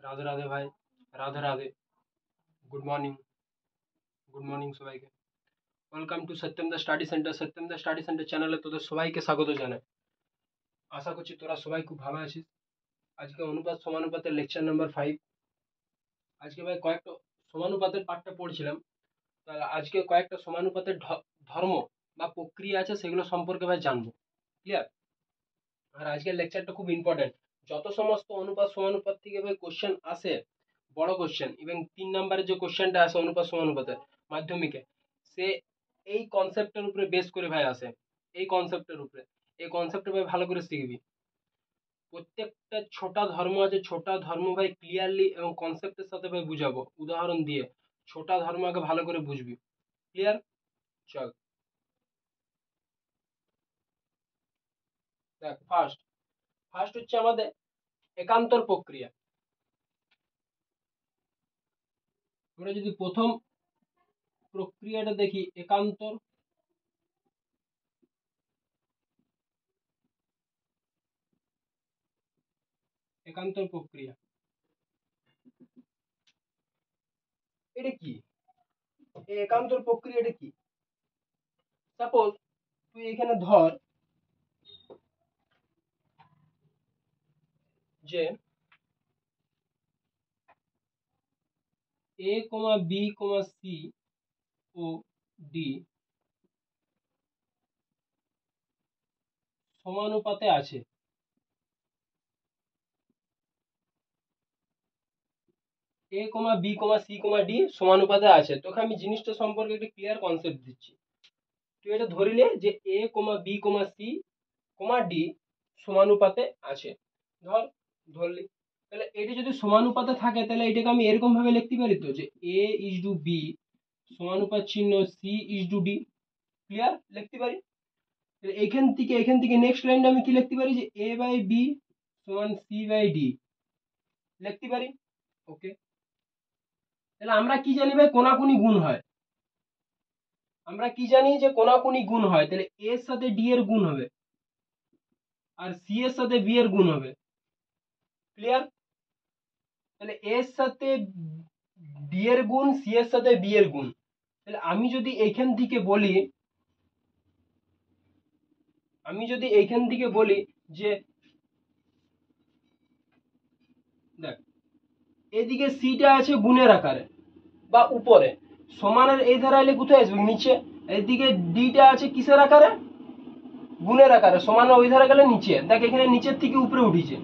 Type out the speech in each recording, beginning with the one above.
রাধে রাধে ভাই, Radhe Radhe. Good morning, good morning সবাইকে। Welcome to Satyam দা স্টাডি সেন্টার। সত্যম দা স্টাডি সেন্টার চ্যানেলে তোদের সবাইকে স্বাগত জানাই। আশা করছি তোরা সবাই খুব ভালো আছিস। আজকে অনুপাত সমানুপাতের লেকচার নাম্বার 5। আজকে ভাই কয়েকটা সমানুপাতের পাঠটা পড়ছিলাম। তাহলে আজকে কয়েকটা সমানুপাতের ধর্ম বা প্রক্রিয়া আছে, সেগুলো সম্পর্কে ভাই জানবো। ক্লিয়ার? আর আজকের লেকচারটা খুব ইম্পর্টেন্ট। যত সমস্ত অনুপাত সমানুপাত থেকে ভাই কোশ্চেন আসে, বড় কোশ্চেন, এবং 3 নম্বরের যে কোশ্চেনটা আসে অনুপাত সমানুপাতের মাধ্যমিকে, সে এই কনসেপ্টের উপরে বেস করে ভাই আসে। এই কনসেপ্টের উপরে, এই কনসেপ্টটা ভাই ভালো করে শিখবি। প্রত্যেকটা ছোটা ধর্ম আছে, ছোটা ধর্ম ভাই ক্লিয়ারলি এবং কনসেপ্টের সাথে ভাই বুঝাবো উদাহরণ দিয়ে। ছোটা ধর্ম আগে ভালো করে বুঝবি। ক্লিয়ার? চল দেখ, ফার্স্ট ফার্স্ট হচ্ছে আমাদের একান্তর প্রক্রিয়া। আমরা যদি প্রথম প্রক্রিয়াটা দেখি, একান্তর একান্তর প্রক্রিয়া এটা কি? এই একান্তর প্রক্রিয়াটা কি? সাপোজ তুই এখানে ধর যে এ কমা বি কমা সি ও ডি সমানুপাতে আছে। A comma b comma c comma d সমানুপাতে আছে। তোকে আমি জিনিসটা সম্পর্কে একটা ক্লিয়ার কনসেপ্ট দিচ্ছি। তুই এটা ধরিলে যে এ comma b comma c comma d সমানুপাতে আছে। ধর, ধরলি। তাহলে এটি যদি সমানুপাতে থাকে, তাহলে এটাকে আমি এরকম ভাবে লিখতে পারি তো, যে এ ইজ টু বি সমানুপাত চিহ্ন C is to D. Clear? লিখতে পারি। এখান থেকে নেক্সট লাইনটা আমি কি লিখতে পারি, যে এ বাই বি সমান সি বাই ডি লিখতে পারি। ওকে, তাহলে আমরা কি জানি ভাই, কোনাকুনি গুণ হয়। আমরা কি জানি যে কোনাকুনি গুণ হয়, তাহলে এর সাথে ডি এর গুণ হবে, আর সি এর সাথে বি এর গুণ হবে। ক্লিয়ার? তাহলে এর সাথে ডি এর গুণ, সি এর সাথে বি এর গুণ। তাহলে আমি যদি এইখান থেকে বলি যে দেখ, এদিকে সিটা আছে গুণের আকারে বা উপরে, সমানের এই ধারা এলে কোথায় আসবে, নিচে। এদিকে ডিটা আছে কিসের আকারে, গুণের আকারে, সমানের ওই ধারা গেলে নিচে। দেখ, এখানে নিচের থেকে উপরে উঠিছে।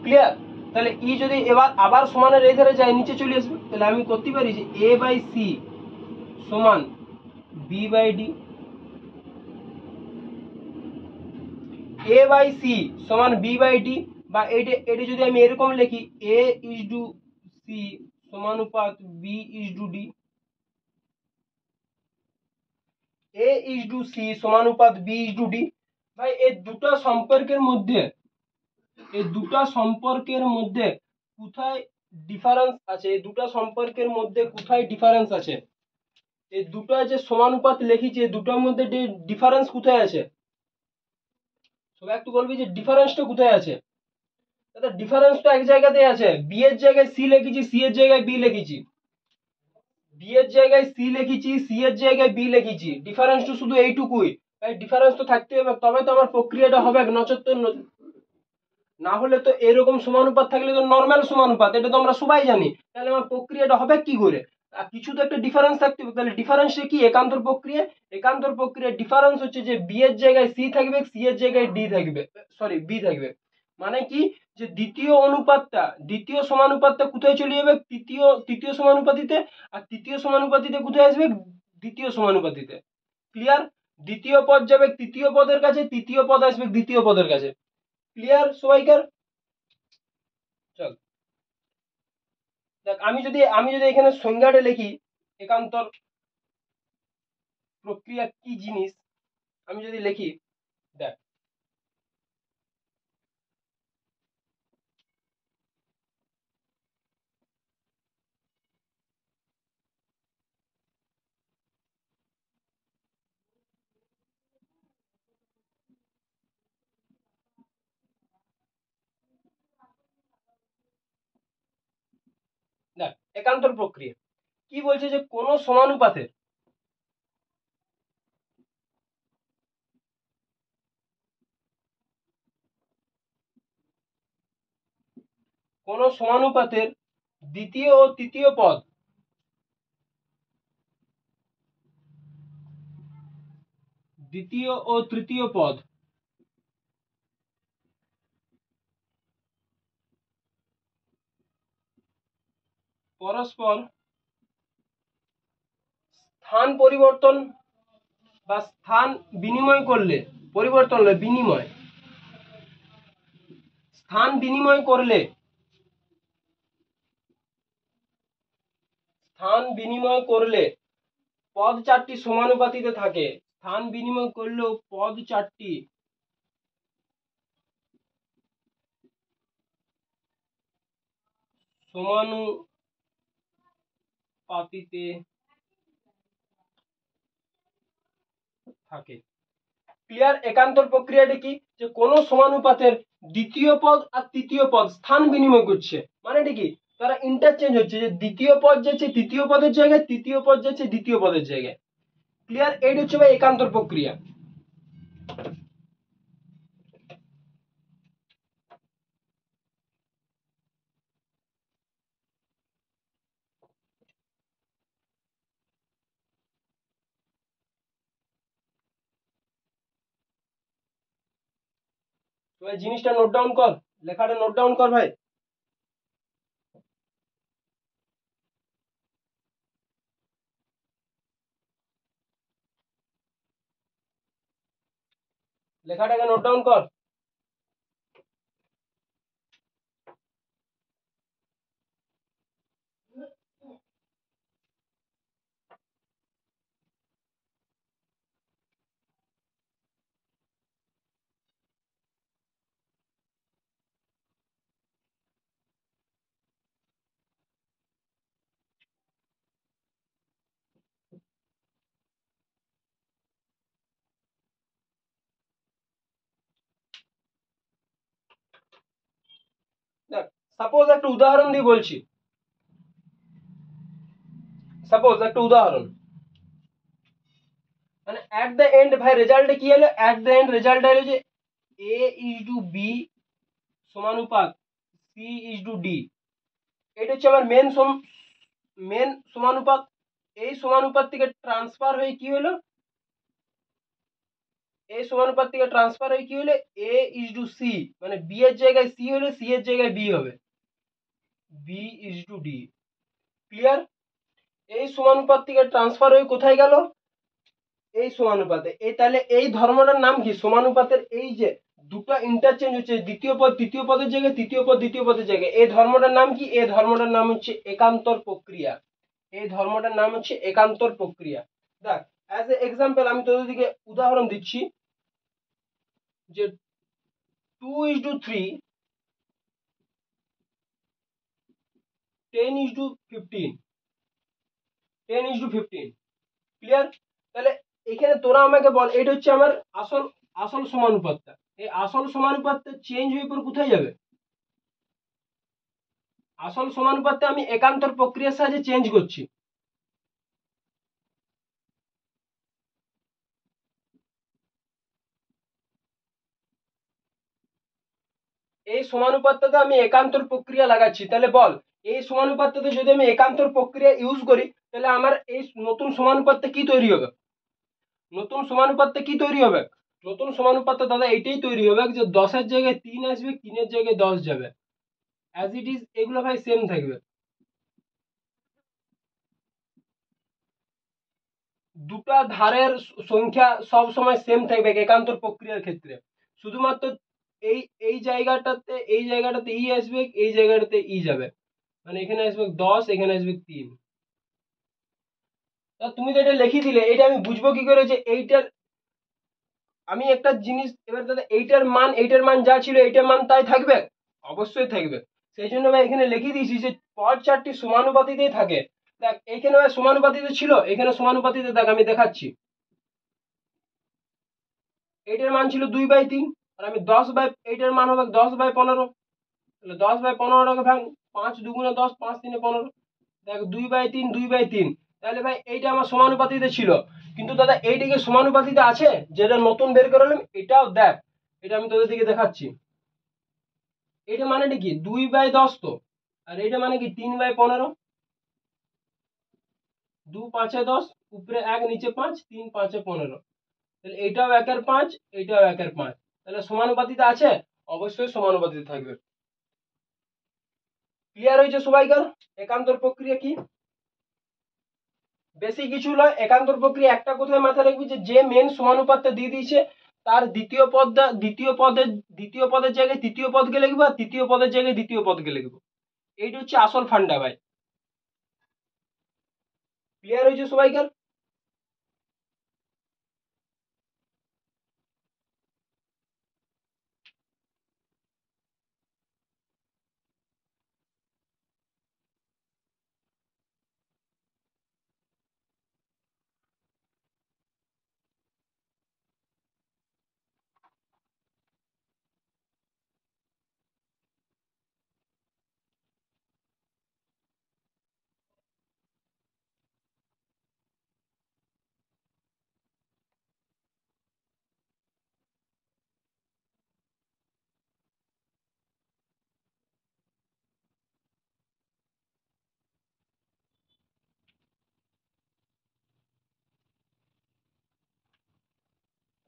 ক্লিয়ার? তাহলে ই যদি এবার আবার সমানের এই ধারে যায়, নিচে চলে আসবে। তাহলে আমি করতে পারি যে এ বাই সি সমান b by d. A by c সমান বি বাই ডি, বা এটা যদি আমি এরকম লিখি, এ ইজ টু সি সমানুপাত b is to d. A is to c সমানুপাত বি ইজ টু ডি। ভাই এই দুটা সম্পর্কের মধ্যে কোথায় ডিফারেন্স আছে, এই দুটা সম্পর্কের মধ্যে কোথায় ডিফারেন্স আছে, এই দুটো যে সমানুপাত লিখেছি, এই দুটোর মধ্যে ডিফারেন্স কোথায় আছে? সবাই একটু বলবি যে ডিফারেন্সটা কোথায় আছে। দাদা, ডিফারেন্সটা এক জায়গাতেই আছে। বি এর জায়গায় সি লিখেছি, সি এর জায়গায় বি লিখেছি। বি এর জায়গায় সি লিখেছি, সি এর জায়গায় বি লিখেছি। ডিফারেন্স তো শুধু এইটুকুই। তাই ডিফারেন্স তো থাকতে হবে, তবে তো আমার প্রক্রিয়াটা হবে, নচেত তো না হলে তো এরকম সমানুপাত থাকলে তো নর্মাল সমানুপাত, এটা তো আমরা সবাই জানি। তাহলে আমার প্রক্রিয়াটা হবে কি করে? আর কিছু তো একটা ডিফারেন্স থাকতে হবে। তাহলে ডিফারেন্সটা কি? একান্তর প্রক্রিয়া। একান্তর প্রক্রিয়ার ডিফারেন্স হচ্ছে যে বি এর জায়গায় সি থাকবে, সি এর জায়গায় ডি থাকবে, সরি বি থাকবে। মানে কি, যে দ্বিতীয় সমানুপাতটা কোথায় চলে যাবে, তৃতীয় তৃতীয় সমানুপাতিতে, আর তৃতীয় সমানুপাতিতে কোথায় আসবে, দ্বিতীয় সমানুপাতিতে। ক্লিয়ার? দ্বিতীয় পদ যাবে তৃতীয় পদের কাছে, তৃতীয় পদ আসবে দ্বিতীয় পদের কাছে। ক্লিয়ার সবাইকার? চল দেখ, আমি যদি এখানে সংজ্ঞাটা লিখি, একান্তর প্রক্রিয়া কি জিনিস, আমি যদি লিখি, দেখ, একান্তর প্রক্রিয়া কি বলছে যে কোন সমানুপাতের দ্বিতীয় ও তৃতীয় পদ দ্বিতীয় ও তৃতীয় পদ পরস্পর স্থান পরিবর্তন বা স্থান বিনিময় করলে, পরিবর্তন নয় বিনিময়, স্থান বিনিময় করলে পদ চারটি সমানুপাতিতে থাকে। স্থান বিনিময় করলেও পদ চারটি সমানুপাতিতে থাকে। ক্লিয়ার? একান্তর প্রক্রিয়াটা কি, যে কোন সমানুপাতের দ্বিতীয় পদ আর তৃতীয় পদ স্থান বিনিময় করছে, মানে কি তারা ইন্টারচেঞ্জ হচ্ছে, যে দ্বিতীয় পদ যাচ্ছে তৃতীয় পদের জায়গায়, তৃতীয় পদ যাচ্ছে দ্বিতীয় পদের জায়গায়। ক্লিয়ার? এইটা হচ্ছে ভাই একান্তর প্রক্রিয়া। ভাই জিনিসটা নোট ডাউন কর, লেখাটা নোট ডাউন কর ভাই। লেখাটাকে নোট ডাউন কর। দেখ, সাপোজ একটা উদাহরণ দিয়ে বলছি, সাপোজ একটা উদাহরণ, মানে অ্যাট দ্য এন্ড ভাই রেজাল্টে কি হলো, অ্যাট দ্য এন্ড রেজাল্ট হলো যে a is to b সমানুপাত c is to d। এটা হচ্ছে আমার মেন সমানুপাত। এই সমানুপাত থেকে ট্রান্সফার হয়ে কি হলো, এই সমানুপাত থেকে ট্রান্সফার হয়ে কি হলো, a is to c, মানে b এর জায়গায় c হলে c এর জায়গায় b হবে, b is to d। Clear? এই সমানুপাত থেকে ট্রান্সফার হয়ে কোথায় গেল, এই সমানুপাতে। এই তাহলে এই ধর্মটার নাম কি, সমানুপাতের এই যে দুটো ইন্টারচেঞ্জ হচ্ছে, দ্বিতীয় পদ তৃতীয় পদের জায়গায়, তৃতীয় পদ দ্বিতীয় পদের জায়গায়, এই ধর্মটার নাম কি, এই ধর্মটার নাম হচ্ছে একান্তর প্রক্রিয়া। এই ধর্মটার নাম হচ্ছে একান্তর প্রক্রিয়া। দেখ, অ্যাজ এ এক্সাম্পল আমি তোদের দিকে উদাহরণ দিচ্ছি, যে 2:3 10:15 10:15। ক্লিয়ার? তাহলে এখানে তোরা আমাকে বল, এটা হচ্ছে আমার আসল আসল সমানুপাতটা। এই আসল সমানুপাতটা চেঞ্জ হয়ে পর কোথায় যাবে, আসল সমানুপাতটা আমি একান্তর প্রক্রিয়ার সাহায্যে চেঞ্জ করছি। এই সমানুপাতটাতে আমি একান্তর প্রক্রিয়া লাগাচ্ছি। তাহলে বল, এই সমানুপাতটাতে যদি আমি একান্তর প্রক্রিয়া ইউজ করি, তাহলে আমার এই নতুন সমানুপাতটা কি তৈরি হবে, নতুন সমানুপাতটা কি তৈরি হবে, নতুন সমানুপাতটা দাদা এইটাই তৈরি হবে যে 10-এর জায়গায় 3 আসবে, 3-এর জায়গায় 10 যাবে, অ্যাজ ইট ইজ এগুলো ভাই সেম থাকবে। দুটা ধারের সংখ্যা সব সময় সেম থাকবে একান্তর প্রক্রিয়ার ক্ষেত্রে। শুধুমাত্র এই এই জায়গাটাতে ই আসবে, এই জায়গাটাতে ই যাবে, মানে এখানে আসবে 10, এখানে আসবে 3। তুমি তো এটা লিখে দিলে, এটা আমি বুঝবো কি করে যে এইটার, আমি একটা জিনিস এবার দাদা, এইটার মান যা ছিল এইটার মান তাই থাকবে, অবশ্যই থাকবে। সেই জন্য ভাই এখানে লিখে দিয়েছি যে পদ চারটি সমানুপাতিতেই থাকে। দেখ এইখানে ভাই সমানুপাতিতে ছিল, এখানে সমানুপাতিতে, দেখ আমি দেখাচ্ছি, এইটার মান ছিল 2/3, আর আমি 10 এইটার মান হবে 10/15। তাহলে 10/15টাকে ভাঙ, 5 2 10, 5 3 15। দেখো 2/3 2/3, তাহলে ভাই এইটা আমার সমানুপাতিতে ছিল, কিন্তু দাদা এইদিকে সমানুপাতিতে আছে যেটা নতুন বের করালাম, এটাও দেখ, এটা আমি তোদের দিকে দেখাচ্ছি। এটা মানেটা কি 2/10 তো, আর এটা মানে কি 3/15, 2×5 = 10, উপরে 1 নিচে 5, 3×5 = 15, তাহলে এটাও 1/5, এটাও 1/5, তাহলে সমানুপাতিতে আছে, অবশ্যই সমানুপাতিতে থাকবে। ক্লিয়ার হয়েছে সবাইকার? একান্তর প্রক্রিয়া কি, বেশি কিছু নয়। একান্তর প্রক্রিয়া একটা কোথায় মাথায় রাখবি, যে মেন সমানুপাতটা দিয়ে দিয়েছে তার দ্বিতীয় পদের জায়গায় তৃতীয় পদকে লিখবো, আর তৃতীয় পদের জায়গায় দ্বিতীয় পদকে লিখবো। এইটা হচ্ছে আসল ফান্ডা ভাই। ক্লিয়ার হয়েছে সবাইকার?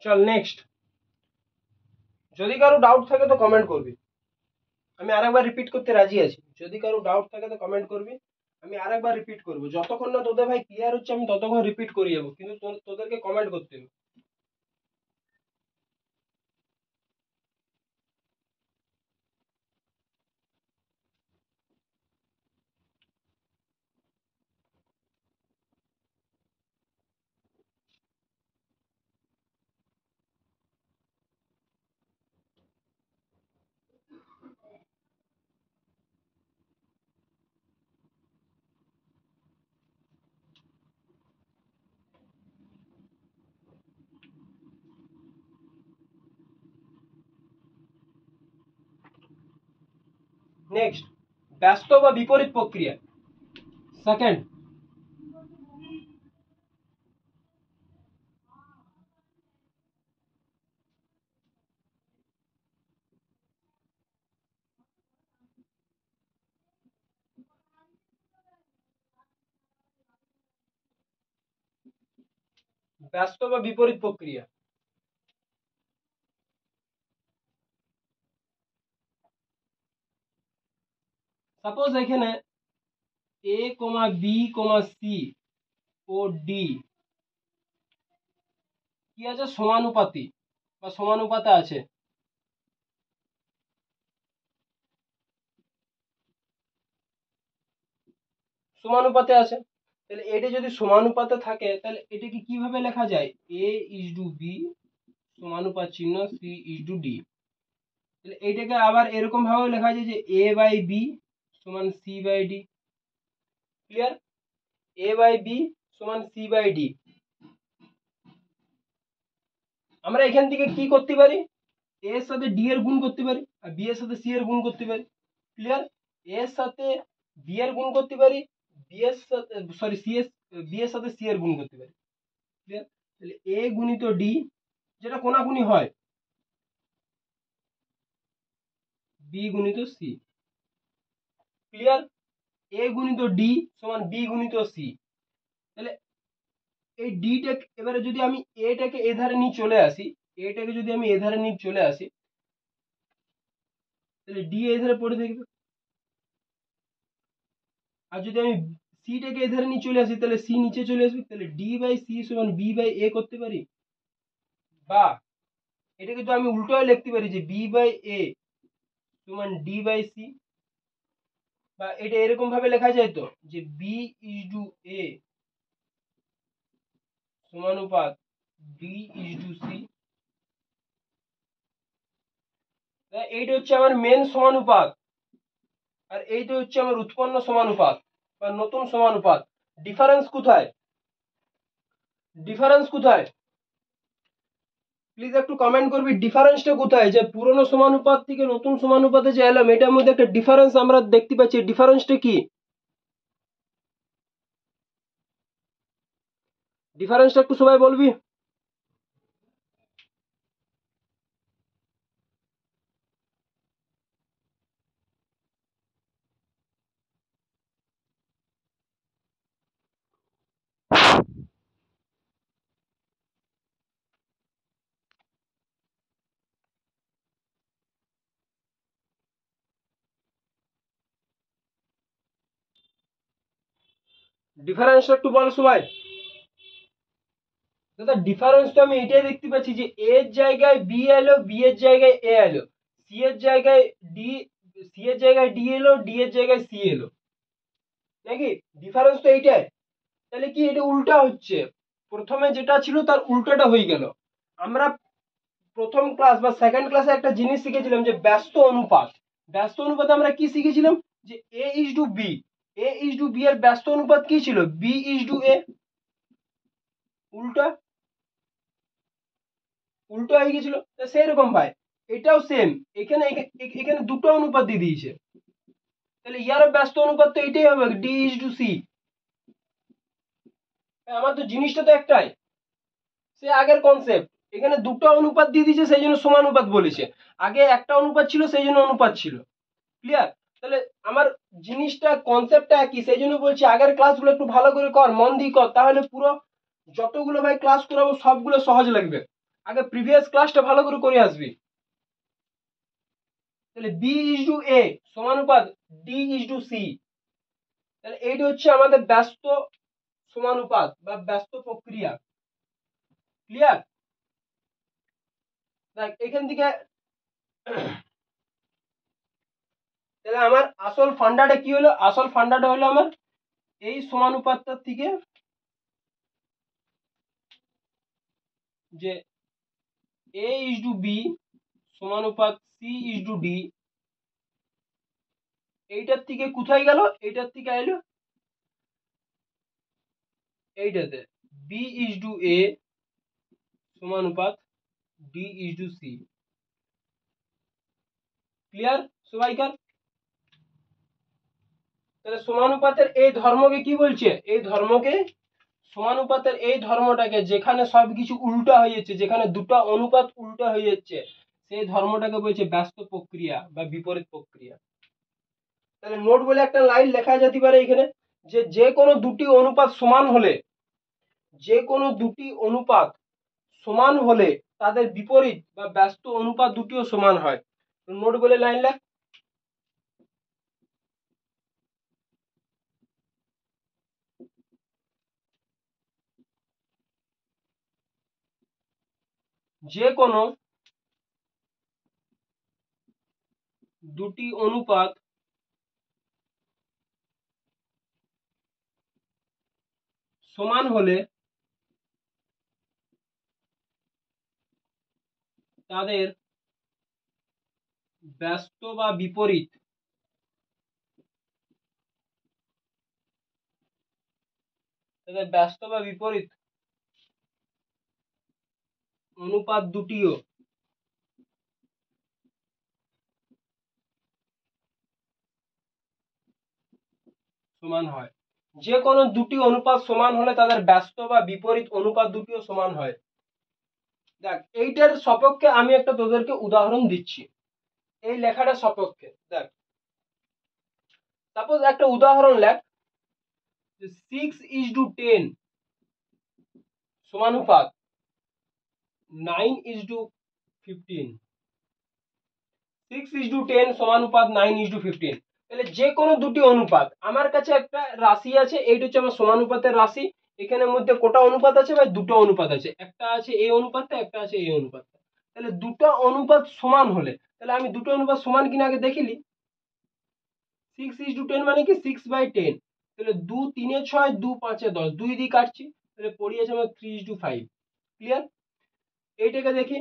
চল নেক্সট। যদি কারো ডাউট থাকে তো কমেন্ট করবি, আমি আরেকবার রিপিট করতে রাজি আছি। যদি কারো ডাউট থাকে তো কমেন্ট করবি, আমি আরেকবার রিপিট করবো। যতক্ষণ না তোদের ভাই ক্লিয়ার হচ্ছে আমি ততক্ষণ রিপিট করে যাবো, কিন্তু তোদেরকে কমেন্ট করতে হবে। নেক্সট, ব্যস্ত বা বিপরীত প্রক্রিয়া। সেকেন্ড, ব্যস্ত বা বিপরীত প্রক্রিয়া। সাপোজ এখানে এ কমা বি কমা সি ও ডি কি আছে, সমানুপাতি বা সমানুপাতে আছে। সমানুপাতে আছে, তাহলে এটা যদি সমানুপাতে থাকে তাহলে এটাকে কিভাবে লেখা যায়, a/b সমানুপাত চিহ্ন c/d। তাহলে এইটাকে আবার এরকম ভাবে লেখা যায় যে a/b সমান c/d। ক্লিয়ার? a/b সমান c/d। আমরা এখান থেকে কি করতে পারি, a এর সাথে d এর গুণ করতে পারি, আর b এর সাথে c এর গুণ করতে পারি। ক্লিয়ার? a এর সাথে b এর গুণ করতে পারি, b এর সাথে সরি c এর b এর সাথে c এর গুণ করতে পারি। ক্লিয়ার? তাহলে a গুণিত d, যেটা কোনাকুনি হয়, b গুণিত c। ক্লিয়ার? a গুণিত d সমান b গুণিত c। তাহলে এই ডিটা এবারে যদি আমি এটাকে এধারে নিয়ে চলে আসি, এটাকে যদি আমি এধারে নিয়ে চলে আসি, তাহলে ডি এধারে পড়ে থাকবে। আর যদি আমি সিটাকে এধারে নিয়ে চলে আসি তাহলে সি নিচে চলে আসবে, তাহলে d/c সমান b/a করতে পারি। বা এটাকে তো আমি উল্টোয় লিখতে পারি যে b/a সমান d/c। বা এটা এরকম ভাবে লেখা যায় তো যে b/a সমানুপাত d/c। এইটা হচ্ছে আমার মেন সমানুপাত, আর এইটা হচ্ছে আমার উৎপন্ন সমানুপাত বা নতুন সমানুপাত। ডিফারেন্স কোথায়, ডিফারেন্স কোথায়, প্লিজ একটু কমেন্ট করবি ডিফারেন্সটা কোথায়, যে পুরনো সমানুপাত থেকে নতুন সমানুপাতে যে এলাম এটার মধ্যে একটা ডিফারেন্স আমরা দেখতে পাচ্ছি, ডিফারেন্সটা কি। ডিফারেন্সটা একটু সবাই বলবি। ডিফারেন্সটা একটু বল সবাই। দাদা ডিফারেন্স তো আমি এটাই দেখতে পাচ্ছি যে এ এর জায়গায় বি এলো, বি এর জায়গায় এ এলো, সি এর জায়গায় ডি, সি এর জায়গায় ডি এলো, ডি এর জায়গায় সি এলো, নাকি? ডিফারেন্স তো এইটাই। তাহলে কি এটা উল্টা হচ্ছে, প্রথমে যেটা ছিল তার উল্টোটা হয়ে গেল। আমরা প্রথম ক্লাস বা সেকেন্ড ক্লাসে একটা জিনিস শিখেছিলাম যে ব্যস্ত অনুপাত। ব্যস্ত অনুপাতে আমরা কি শিখেছিলাম যে এ is to b, a is to b এর ব্যস্ত অনুপাত কি ছিল, বি ইজ টু এ। উল্টা উল্টো হয়ে গেছিল। সেই রকম ভাই এটাও সেম, এখানে এখানে দুটো অনুপাত দিয়ে দিয়েছে, তাহলে ইয়ারও ব্যস্ত অনুপাত তো এটাই হবে, ডি ইজ টু সি। আমার তো জিনিসটা তো একটাই, সে আগের কনসেপ্ট। এখানে দুটো অনুপাত দিয়ে দিয়েছে সেই জন্য সমানুপাত বলেছে, আগে একটা অনুপাত ছিল সেই জন্য অনুপাত ছিল। ক্লিয়ার? তাহলে আমার জিনিসটা কনসেপ্টটা একই, সেই জন্য বলছি আগের ক্লাসগুলো একটু ভালো করে কর, মন দিয়ে কর, তাহলে পুরো যতগুলো ভাই ক্লাস করাবো সবগুলো সহজ লাগবে। আগে প্রিভিয়াস ক্লাসটা ভালো করে করে আসবি। তাহলে বি ইজ টু এ সমানুপাত ডি ইজ টু সি, তাহলে এইটা হচ্ছে আমাদের ব্যস্ত সমানুপাত বা ব্যস্ত প্রক্রিয়া। ক্লিয়ার? দেখ এখান থেকে তাহলে আমার আসল ফান্ডাটা কি হলো, আসল ফান্ডাটা হলো আমার এই সমানুপাতটার থেকে যে এ ইজ টু বি সমানুপাত সি ইজ টু ডি, এইটার থেকে কোথায় গেল, এইটার থেকে এলো এইটাতে বি ইজ টু এ সমানুপাত d is to c. Clear সবাইকার? তাহলে সমানুপাতের এই ধর্মকে কি বলছে, এই ধর্মকে সমানুপাতের এই ধর্মটাকে যেখানে সবকিছু উল্টা হয়ে যাচ্ছে, যেখানে দুটো অনুপাত উল্টা হয়ে যাচ্ছে, সেই ধর্মটাকে বলছে ব্যস্ত প্রক্রিয়া বা বিপরীত প্রক্রিয়া। তাহলে নোট বলে একটা লাইন লেখা যেতে পারে এখানে, যে যে কোনো দুটি অনুপাত সমান হলে, যে কোনো দুটি অনুপাত সমান হলে তাদের বিপরীত বা ব্যস্ত অনুপাত দুটিও সমান হয়। নোট বলে লাইন লেখ। যে কোনো দুটি অনুপাত সমান হলে তাদের ব্যস্ত বা বিপরীত অনুপাত দুটিও সমান হয়। যে কোনো দুটি অনুপাত সমান হলে তাদের ব্যস্ত বা বিপরীত অনুপাত দুটিও সমান হয়। দেখ এইটার সপক্ষে আমি একটা তোদেরকে উদাহরণ দিচ্ছি, এই লেখাটা সপক্ষে দেখ। সাপোজ একটা উদাহরণ লেখ, 6:10 সমানুপাত 9:15, 6:10 সমানুপাত 9:15। তাহলে যে কোনো দুটি অনুপাত, আমার কাছে একটা রাশি আছে, এইটা হচ্ছে আমার সমানুপাতের রাশি। এখানের মধ্যে কটা অনুপাত আছে ভাই, দুটো অনুপাত আছে, একটা আছে এই অনুপাতটা, একটা আছে এই অনুপাতটা। তাহলে দুটো অনুপাত সমান হলে, তাহলে আমি দুটো অনুপাত সমান কিনা আগে দেখিলি। 6:10 মানে কি 6/10, তাহলে 2 3 6, 2 5 10, 2 দিয়ে কাটছি, তাহলে পড়ে আছে আমার 3:5। ক্লিয়ার? এইটাকে দেখি,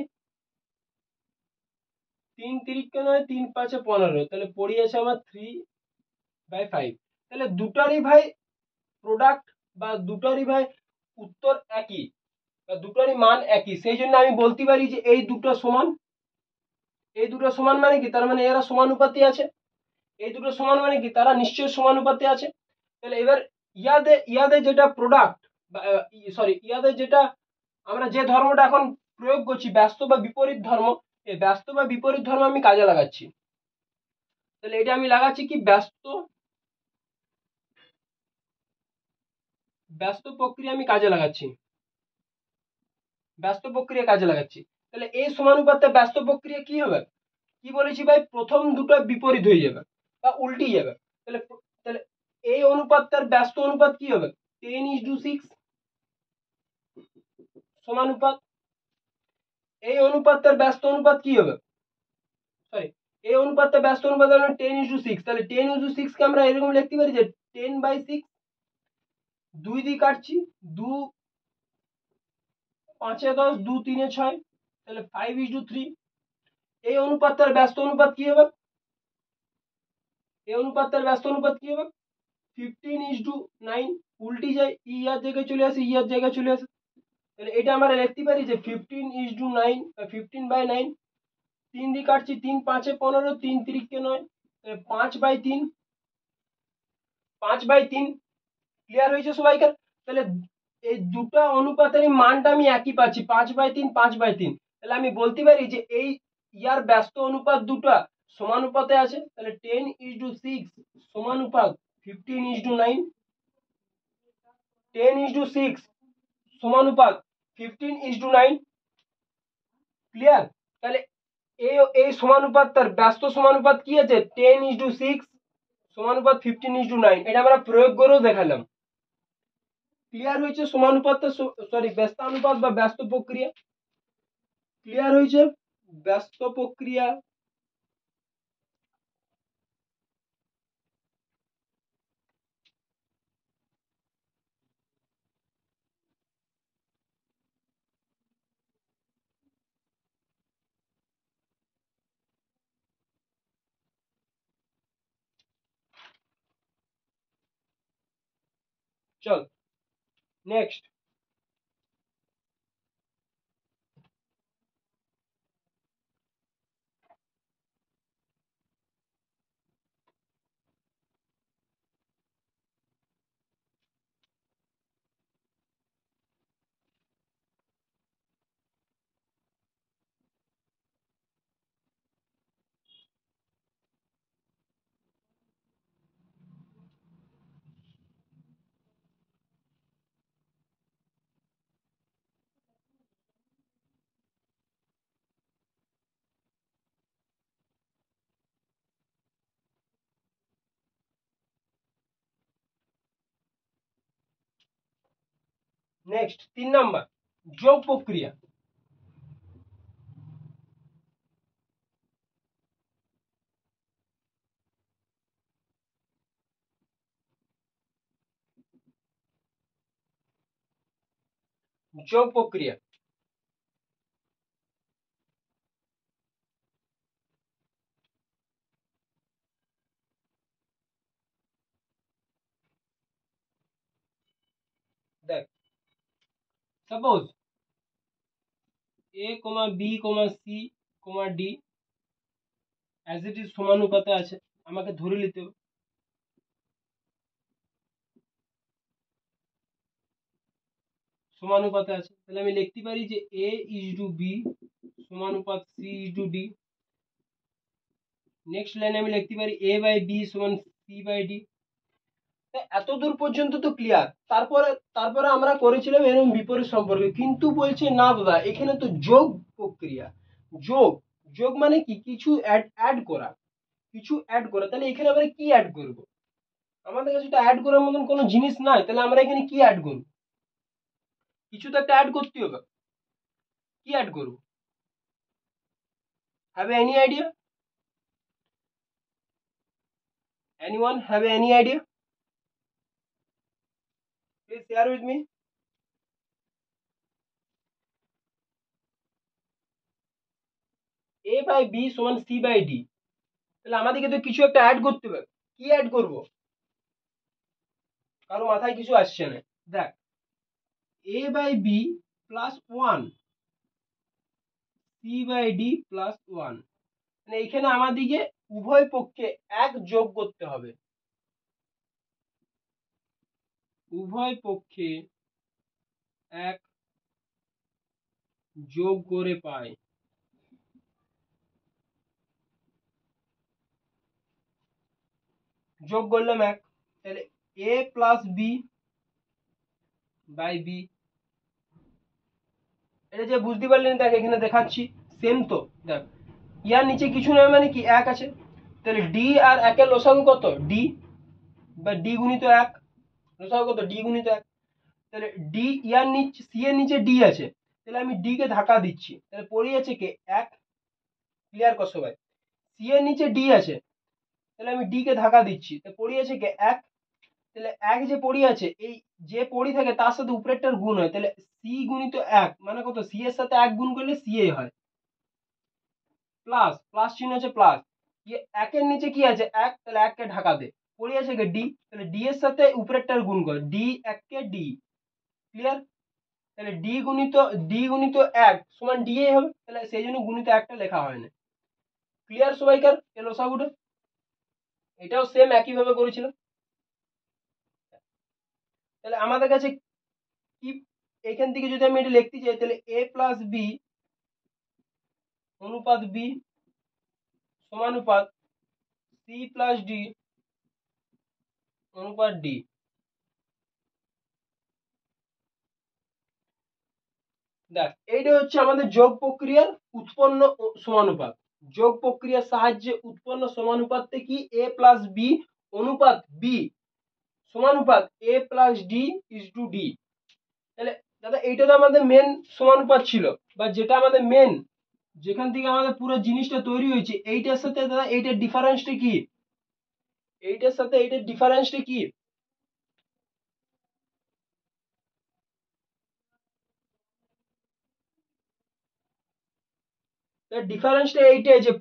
3 3 নয়, 3 5 15, তাহলে পড়ে আছে আমার 3/5। তাহলে দুটারই ভাই প্রোডাক্ট বা দুটারই ভাই উত্তর একই বা দুটারই মান একই, সেই জন্য আমি বলতে পারি যে এই দুটো সমান। এই দুটো সমান মানে কি, তার মানে এরা সমানুপাতি আছে। এই দুটো সমান মানে কি, তারা নিশ্চয়ই সমানুপাতে আছে। তাহলে এবার ইয়াদে ইয়াদে যেটা প্রোডাক্ট, সরি ইয়াদের যেটা আমরা যে ধর্মটা এখন প্রয়োগ করছি ব্যস্ত বা বিপরীত ধর্ম, এই ব্যস্ত বা বিপরীত ধর্ম আমি কাজে লাগাচ্ছি। তাহলে এটা আমি লাগাচ্ছি কি ব্যস্ত প্রক্রিয়া আমি কাজে লাগাচ্ছি, ব্যস্ত প্রক্রিয়া কাজে লাগাচ্ছি। তাহলে এই সমানুপাতে ব্যস্ত প্রক্রিয়া কি হবে, কি বলেছি ভাই, প্রথম দুটো বিপরীত হয়ে যাবে বা উল্টি যাবে। তাহলে তাহলে এই অনুপাতটার ব্যস্ত অনুপাত কি হবে, 10:6 সমানুপাত। এই অনুপাতটার ব্যস্ত অনুপাত কি হবে, সরি এই অনুপাতটা ব্যস্ত অনুপাত হলো 10:6। তাহলে 10:6 কে আমরা এরকম লিখতে পারি যে 10/6, 2 দিয়ে কাটছি, 2 5 10, 2 3 6, তাহলে 5:3। এই অনুপাতটার ব্যস্ত অনুপাত কি হবে, এই অনুপাতটার ব্যস্ত অনুপাত কি হবে, 15:9। উল্টি যায়, ই আর জায়গায় চলে আসে, ই আর জায়গায় চলে আসে। তাহলে এটা আমরা লিখতে পারি যে 15:9, 15/9। 3 দিয়ে কাটছি, 3 5 15, 3 3 9, 5/3, 5/3। ক্লিয়ার হয়েছে সবাইকার? তাহলে এই দুটো অনুপাতের মানটা আমি একই পাচ্ছি, 5/3, 5/3। তাহলে আমি বলতে পারি যে এই ইয়ার ব্যস্ত অনুপাত দুটো সমানুপাতে আছে। তাহলে 10:6 সমানুপাত 15:9, 10:6 সমানুপাত 15:9। ক্লিয়ার? তাহলে এই এই সমানুপাতটার ব্যস্ত সমানুপাত কি আছে, 10:6 সমানুপাত 15:9। এটা আমরা প্রয়োগ করেও দেখালাম। ক্লিয়ার হয়েছে সমানুপাতটা, সরি ব্যস্তানুপাত বা ব্যস্ত প্রক্রিয়া? ক্লিয়ার হয়েছে ব্যস্ত প্রক্রিয়া। চল নেক্সট। নেক্সট 3 নাম্বার, যোগ প্রক্রিয়া। যোগ প্রক্রিয়া, দেখ suppose a, b, c, d as it is সমানুপাতে আছে, আমাকে ধরে নিতে হবে। সমানুপাতে আছে, তাহলে আমি লিখতে পারি যে a is to b সমানুপাত c is to d। Next লাইনে আমি লিখতে পারি a/b সমান c/d। এত দূর পর্যন্ত তো ক্লিয়ার। তারপরে তারপরে আমরা করেছিলাম এরকম বিপরীত সম্পর্কে, কিন্তু বলছে না দাদা এখানে তো যোগ প্রক্রিয়া। যোগ, যোগ মানে কি, কিছু অ্যাড করা, কিছু অ্যাড করা। তাহলে এখানে আমরা কি অ্যাড করব, আমাদের কাছে তো অ্যাড করার মতন কোনো জিনিস নাই। তাহলে আমরা এখানে কি অ্যাড করব, কিছু তো একটা অ্যাড করতে হবে। কি অ্যাড করব, have any idea, anyone have any idea, please share with me. a/b সমান c/d। তাহলে আমাদেরকে তো কিছু একটা অ্যাড করতে হবে। কি অ্যাড করব, কারো মাথায় কিছু আসছে না। দেখ a/b প্লাস 1, c/d প্লাস 1, মানে এখানে আমাদেরকে উভয় পক্ষে এক যোগ করতে হবে। উভয় পক্ষে এক যোগ করে পাই। যোগ করলাম এক, তাহলে a plus b by B. এটা যে বুঝতে পারলেন, দেখ এখানে দেখাচ্ছি সেম তো। দেখ ইয়ার নিচে কিছু নয় মানে কি এক আছে, তাহলে ডি আর একের লসাগু কত ডি, বা ডি গুণিত এক, লসাগু কত ডি গুণিত এক। তাহলে ডি ইয়ার নিচে সি এর নিচে ডি আছে, তাহলে আমি ডি কে ধাক্কা দিচ্ছি, তাহলে পড়ে আছে কে এক। ক্লিয়ার কর সবাই, সি এর নিচে ডি আছে, তাহলে আমি ডি কে ধাক্কা দিচ্ছি, তাহলে পড়ে আছে কে এক। তাহলে এক যে পড়ি আছে, এই যে পড়ি থাকে তার সাথে উপরেরটার গুণ হয়, তাহলে সি গুণিত এক মানে কত, সি এর সাথে এক গুণ করলে সি এ হয়, প্লাস প্লাস চিহ্ন আছে প্লাস। একের নিচে কি আছে এক, তাহলে এককে ঢাকা দে, পড়ে আছে কে ডি, তাহলে ডি এর সাথে উপরেরটার গুণ কর, ডি এককে ডি। ক্লিয়ার, তাহলে ডি গুণিত এক সমান ডি এ হবে, তাহলে সেই জন্য গুণিত একটা লেখা হয় না। ক্লিয়ার সবাইকার এ লসাগুটা, এটাও সেম একই ভাবে করেছিল। তাহলে আমাদের কাছে কি, এখান থেকে যদি আমি এটা লিখতে চাই, তাহলে এ প্লাস বি অনুপাত বি সমানুপাত সি প্লাস ডি অনুপাত ডি। দেখ এইটা হচ্ছে আমাদের যোগ প্রক্রিয়ার উৎপন্ন সমানুপাত। যোগ প্রক্রিয়ার সাহায্যে উৎপন্ন সমানুপাতটা কি, এ প্লাস বি অনুপাত বি সমানুপাত a plus d is to d. তাহলে দাদা এইটা তো আমাদের মেন সমানুপাত ছিল, বা যেটা আমাদের মেন, যেখান থেকে আমাদের পুরো জিনিসটা তৈরি হয়েছে, এইটার সাথে দাদা এইটার ডিফারেন্সটা কি, এইটার সাথে এইটার ডিফারেন্সটা কি। ডিফারেন্সটা এইটাই যে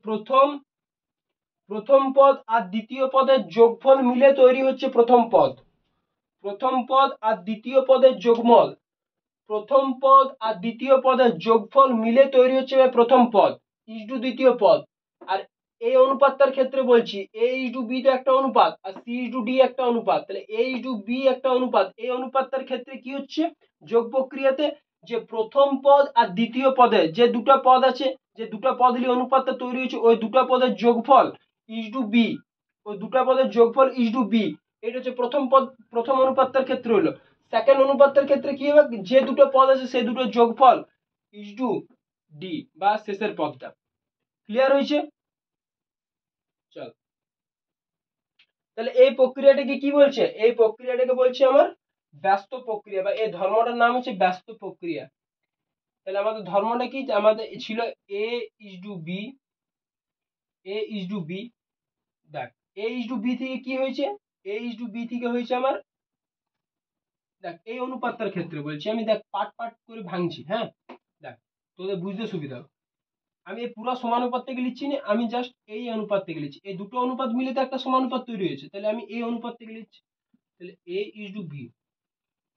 প্রথম পদ আর দ্বিতীয় পদের যোগফল মিলে তৈরি হচ্ছে প্রথম পদ, প্রথম পদ আর দ্বিতীয় পদের যোগফল, প্রথম পদ আর দ্বিতীয় পদের যোগফল মিলে তৈরি হচ্ছে প্রথম পদ ইজ টু দ্বিতীয় পদ। আর এই অনুপাতটার ক্ষেত্রে বলছি এ ইজ টু বি তো একটা অনুপাত, আর সি ইজ টু ডি একটা অনুপাত, তাহলে এ ইজ টু বি একটা অনুপাত। এই অনুপাতটার ক্ষেত্রে কি হচ্ছে যোগ প্রক্রিয়াতে, যে প্রথম পদ আর দ্বিতীয় পদে যে দুটো পদ আছে, যে দুটো পদ নিয়ে অনুপাতটা তৈরি হয়েছে, ওই দুটো পদের যোগফল ইজ টু বি, ওই দুটো পদের যোগফল ইজ টু বি। এটা হচ্ছে প্রথম পদ, প্রথম অনুপাতটার ক্ষেত্রে হলো। সেকেন্ড অনুপাতের ক্ষেত্রে কি হবে, যে দুটো পদ আছে সেই দুটো যোগফল ইজ টু ডি, বা শেষের পদটা। ক্লিয়ার হয়েছে? চল, তাহলে এই প্রক্রিয়াটাকে কি বলছে, এই প্রক্রিয়াটাকে বলছে আমার ব্যস্ত প্রক্রিয়া, বা এই ধর্মটার নাম হচ্ছে ব্যস্ত প্রক্রিয়া। তাহলে আমাদের ধর্মটা কি, আমাদের ছিল a is to b, a is to b. দেখ এ ইজ টু বি থেকে কি হয়েছে, এ ইজ টু বি থেকে হয়েছে আমার, দেখ এই অনুপাতটার ক্ষেত্রে বলছি আমি, দেখ পার্ট পার্ট করে ভাঙছি, হ্যাঁ দেখ তোদের বুঝতে সুবিধা হবে। আমি এই পুরো সমানুপাত থেকে লিখছি না, আমি জাস্ট এই অনুপাত থেকে লিখছি, এই দুটো অনুপাত মিলে তো একটা সমানুপাত তৈরি হয়েছে, তাহলে আমি এই অনুপাত থেকে লিখছি। তাহলে এ ইজ টু বি,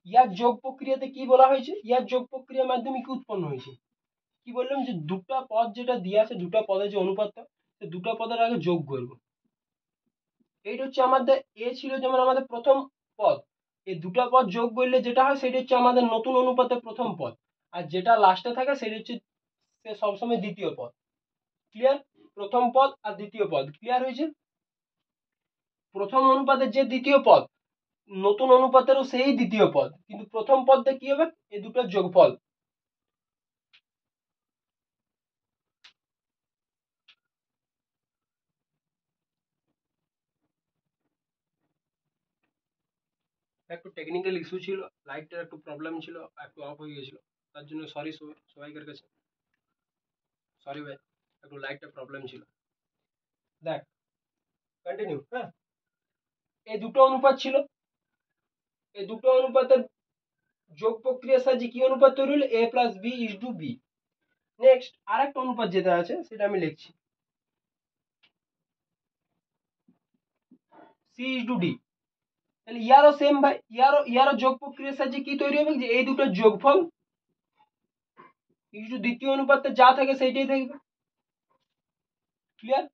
ইয়ার যোগ প্রক্রিয়াতে কি বলা হয়েছে, ইয়ার যোগ প্রক্রিয়ার মাধ্যমে কি উৎপন্ন হয়েছে, কি বললাম যে দুটো পদ যেটা দিয়ে আছে, দুটো পদের যে অনুপাতটা, দুটো পদের আগে যোগ করবো। এইটা হচ্ছে আমাদের এ ছিল যেমন আমাদের প্রথম পদ, এই দুটো পদ যোগ করলে যেটা হয় সেটা হচ্ছে আমাদের নতুন অনুপাতের প্রথম পদ, আর যেটা লাস্টে থাকে সেটা হচ্ছে সবসময় দ্বিতীয় পদ। ক্লিয়ার, প্রথম পদ আর দ্বিতীয় পদ ক্লিয়ার হয়েছে। প্রথম অনুপাতের যে দ্বিতীয় পদ, নতুন অনুপাতেরও সেই দ্বিতীয় পদ, কিন্তু প্রথম পদটা কি হবে, এই দুটোর যোগফল। একটু টেকনিক্যাল ইস্যু ছিল, লাইটটার একটু প্রবলেম ছিল, একটু অফ হয়ে গেছিল, তার জন্য সরি সবাইকার কাছে, সরি ভাই, একটু লাইটটা প্রবলেম ছিল। দেখ কন্টিনিউ, হ্যাঁ এই দুটো অনুপাত ছিল, এই দুটো অনুপাতের যোগ প্রক্রিয়ার সাহায্যে কি অনুপাত তৈরি হলো, a plus b is to b. Next আরেকটা অনুপাত যেটা আছে সেটা আমি লিখছি, সি ইজ টু ডি। তাহলে ইয়ারও সেম ভাই, ইয়ারও যোগ প্রক্রিয়ার সাহায্যে কি তৈরি হবে, যে এই দুটো যোগফল ইজ টু দ্বিতীয় অনুপাতে যা থাকে সেইটাই থাকবে। ক্লিয়ার,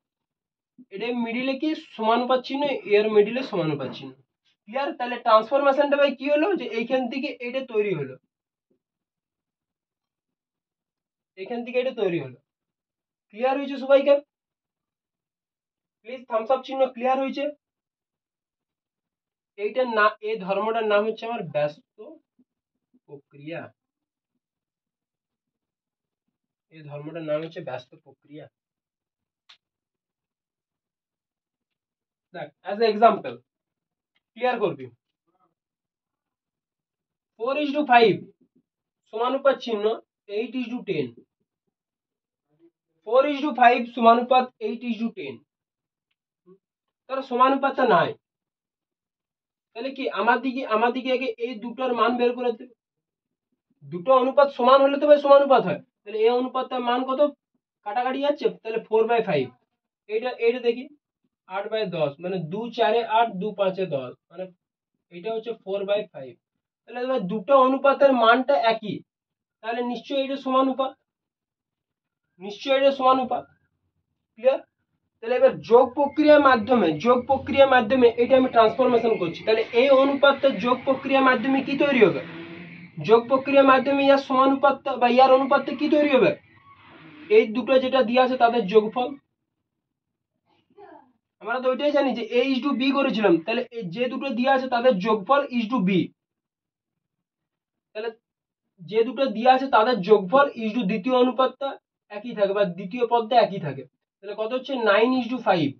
এটা মিডিলে কি সমানুপাত চিহ্ন, এর মিডিলে সমানুপাত চিহ্ন। ক্লিয়ার, তাহলে ট্রান্সফরমেশনটা ভাই কি হলো, যে এইখান থেকে এটা তৈরি হলো, এখান থেকে এটা তৈরি হলো। ক্লিয়ার হয়েছে সবাইকে? প্লিজ থামস আপ চিহ্ন ক্লিয়ার হয়েছে? এইটার না, এই ধর্মটার নাম হচ্ছে আমার ব্যস্ত প্রক্রিয়া। এই ধর্মটার নাম হচ্ছে ব্যস্ত প্রক্রিয়া। দেখ অ্যাজ এ এক্সাম্পল ক্লিয়ার করবি। 4:5 সমানুপাত চিহ্ন 8:10। 4:5 সমানুপাত 8:10। তার সমানুপাতটা নাই, তাহলে কি আমাদিকে আগে এই দুটোর মান বের করে দিতে। দুটো অনুপাত সমান হলে তো ভাই সমানুপাত হয়। তাহলে এই অনুপাতটার মান কত কাটাকাটি যাচ্ছে, তাহলে 4/5। এটা দেখি 8/10 মানে 2 4 8 2 5 10 মানে এটা হচ্ছে 4/5। তাহলে ভাই দুটো অনুপাতের মানটা একই, তাহলে নিশ্চয়ই এটা সমানুপাত, নিশ্চয়ই এটা সমানুপাত। ক্লিয়ার? তাহলে এবার যোগ প্রক্রিয়ার মাধ্যমে এটা আমি ট্রান্সফরমেশন করছি, তাহলে এই অনুপাতটা যোগ প্রক্রিয়ার মাধ্যমে কি তৈরি হবে? যোগ প্রক্রিয়ার মাধ্যমে ইয়ার সমানুপাতটা বা ইয়ার অনুপাতটা কি তৈরি হবে? এই দুটো যেটা দিয়ে আছে তাদের যোগফল। আমরা তো ওইটাই জানি যে a:b করেছিলাম, তাহলে যে দুটো দিয়ে আছে তাদের যোগফল (b). তাহলে যে দুটো দিয়ে আছে তাদের যোগফল দ্বিতীয় অনুপাতটা একই থাকে বা দ্বিতীয় পদটা একই থাকে। তাহলে কত হচ্ছে 9:5।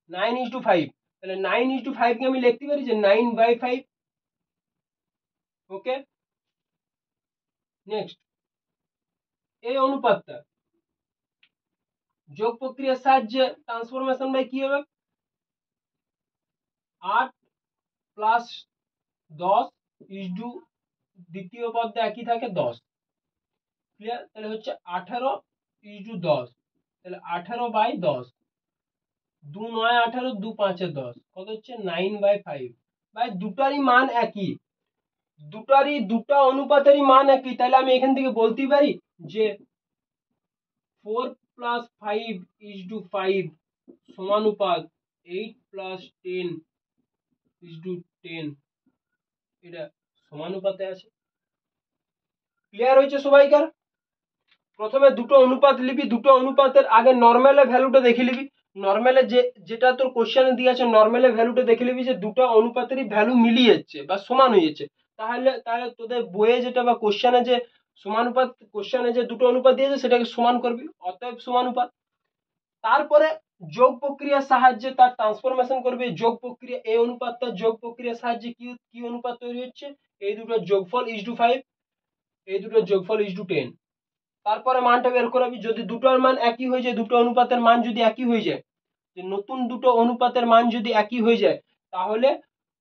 9:5, তাহলে 9:5 কে আমি লিখতে পারি যে 9/5। ওকে, নেক্সট এই অনুপাতটা যোগ প্রক্রিয়ার সাহায্যে ট্রান্সফরমেশন বাই কি হবে? 8 প্লাস 10 দ্বিতীয় পদটা একই থাকে 10। ক্লিয়ার? তাহলে হচ্ছে 18:10। তাহলে 18/10, 2 9 18 2 5 10 কত হচ্ছে 9/5। ভাই দুটারই মান একই, দুটা অনুপাতেরই মান একই, তাহলে আমি এখান থেকে বলতেই পারি যে 4 + 5:5 সমানুপাত 8 + 10:10 এটা সমানুপাতে আছে। ক্লিয়ার হয়েছে সবাইকার? প্রথমে দুটো অনুপাত লিবি, দুটো অনুপাতের আগে নর্মালে ভ্যালুটা দেখে নিবি। নর্মালে যেটা তোর কোশ্চেনে দিয়ে আছে নর্মালে ভ্যালুটা দেখে নিবি যে দুটো অনুপাতেরই ভ্যালু মিলিয়ে যাচ্ছে বা সমান হয়ে যাচ্ছে। তাহলে তোদের বইয়ে যেটা বা কোশ্চেনে যে সমানুপাত, কোশ্চেনে যে দুটো অনুপাত দিয়েছে সেটাকে সমান করবি, অতএব সমানুপাত। তারপরে যোগ প্রক্রিয়ার সাহায্যে তার ট্রান্সফরমেশন করবে। যোগ প্রক্রিয়া, এই অনুপাতটা যোগ প্রক্রিয়ার সাহায্যে কি অনুপাত তৈরি হচ্ছে? এই দুটোর যোগফল (5), এই দুটোর যোগফল (10). তারপরে মানটা বের করাবি। যদি দুটোর মান একই হয়ে যায়, দুটো অনুপাতের মান যদি একই হয়ে যায়, যে নতুন দুটো অনুপাতের মান যদি একই হয়ে যায়, তাহলে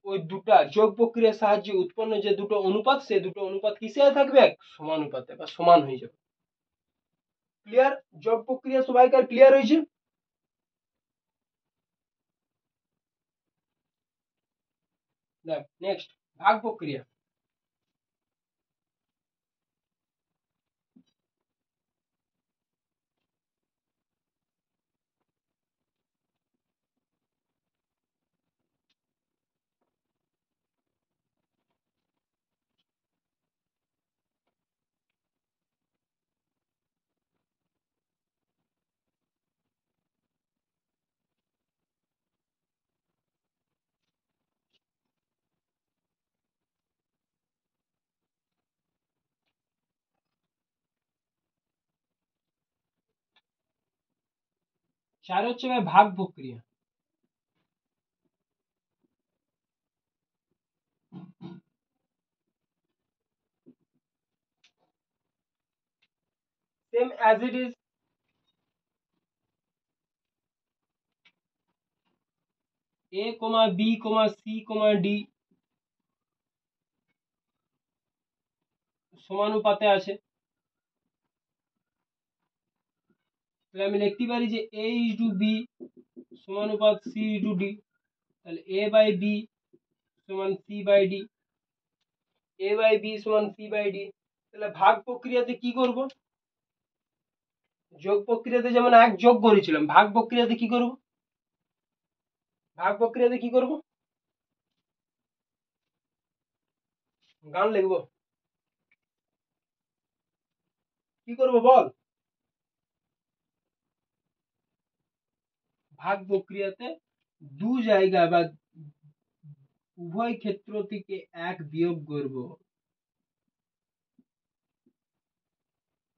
ওই দুটা যোগ প্রক্রিয়ার সাহায্যে উৎপন্ন যে দুটো অনুপাত, সেই দুটো অনুপাত কিসে থাকবে? সমানুপাতে বা সমান হয়ে যাবে। ক্লিয়ার? যোগ প্রক্রিয়া সবাইকার ক্লিয়ার হয়েছে? দেখ নেক্সট ভাগ প্রক্রিয়া। চার হচ্ছে ভাই ভাগ প্রক্রিয়া। Same as it is a, b, c, d সমানুপাতে আছে। তাহলে আমি লিখতে পারি যে a:b সমানুপাত c:d। তাহলে a/b সমান c/d, a/b সমান c/d। তাহলে ভাগ প্রক্রিয়াতে কি করব? যোগ প্রক্রিয়াতে যেমন এক যোগ করেছিলাম, ভাগ প্রক্রিয়াতে কি করব? ভাগ প্রক্রিয়াতে কি করব? গান লিখবো। কি করবো বল? ভাগ প্রক্রিয়াতে দু জায়গা বা উভয় ক্ষেত্র থেকে এক বিয়োগ করব।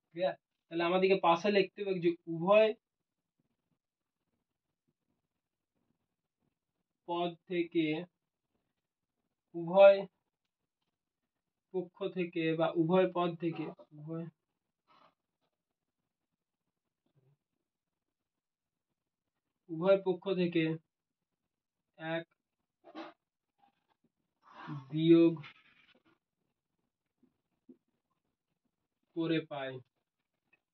ঠিক আছে, তাহলে আমাদেরকে পাশে লিখতে হবে যে উভয় পদ থেকে, উভয় পক্ষ থেকে বা উভয় পদ থেকে, উভয় পক্ষ থেকে এক বিয়োগ করে পাই।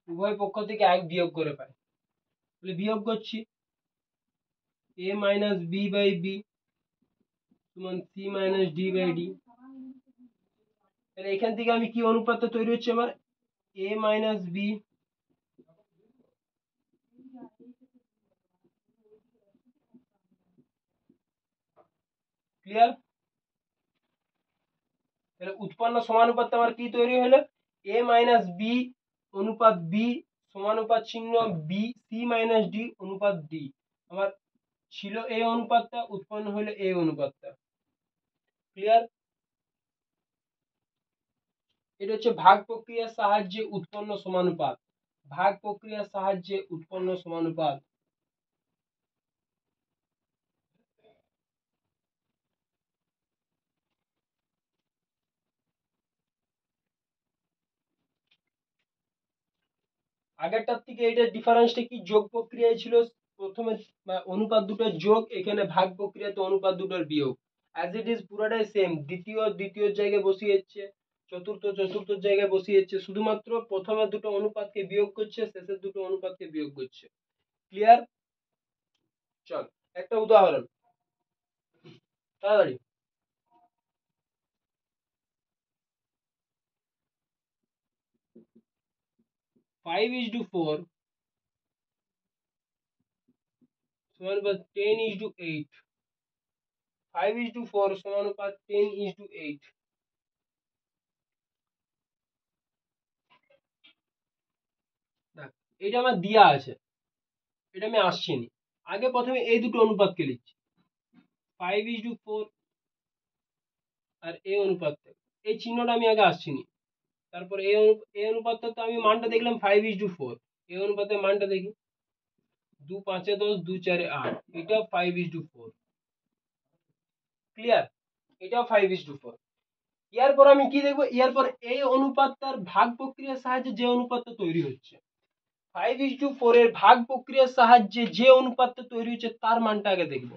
উভয় পক্ষ থেকে এক বিয়োগ করে পাই, তাহলে বিয়োগ করছি a minus b by B সমান c minus d by d. তাহলে এখান থেকে আমি কি অনুপাতটা তৈরি হচ্ছে আমার a মাইনাস বি, ক্লিয়ার? তাহলে উৎপন্ন সমানুপাত আমার কি তৈরি হলো, a মাইনাস বি অনুপাত বি সমানুপাত চিহ্ন বি সি মাইনাস ডি অনুপাত ডি। আমার ছিল এই অনুপাতটা, উৎপন্ন হলো এই অনুপাতটা। ক্লিয়ার? এটা হচ্ছে ভাগ প্রক্রিয়ার সাহায্যে উৎপন্ন সমানুপাত। ভাগ প্রক্রিয়ার সাহায্যে উৎপন্ন সমানুপাত। আগেরটার থেকে এটার ডিফারেন্সটা কি, যোগ প্রক্রিয়ায় ছিল প্রথমে অনুপাত দুটোর যোগ, এখানে ভাগ প্রক্রিয়াতে অনুপাত দুটোর বিয়োগ। অ্যাজ ইট ইজ পুরোটাই সেম, দ্বিতীয় জায়গায় বসিয়েছে, চতুর্থ জায়গায় বসিয়েছে, শুধুমাত্র প্রথমে দুটো অনুপাতকে বিয়োগ করছে, শেষের দুটো অনুপাতকে বিয়োগ করছে। ক্লিয়ার? চল একটা উদাহরণ, তাড়াতাড়ি। 5:4 সমানুপাত 10:8। 5:4 সমানুপাত 10:8। দেখ, এটা আমার দিয়া আছে, এটা আমি আসছি নি। আগে প্রথমে এই দুটো অনুপাতকে লিখছি, 5:4 আর এই অনুপাতটা, এই চিহ্নটা আমি আগে আসছি নি। তারপর এই অনুপাতটা তো আমি মানটা দেখলাম 5:4, এই অনুপাতের মানটা দেখি 2 5 10 2 4 8, এটা 5:4। ক্লিয়ার? এটাও 5:4। এরপর আমি কি দেখবো, এরপর এই অনুপাতটার ভাগ প্রক্রিয়ার সাহায্যে যে অনুপাতটা তৈরি হচ্ছে, 5:4 এর ভাগ প্রক্রিয়ার সাহায্যে যে অনুপাতটা তৈরি হচ্ছে তার মানটা আগে দেখবো।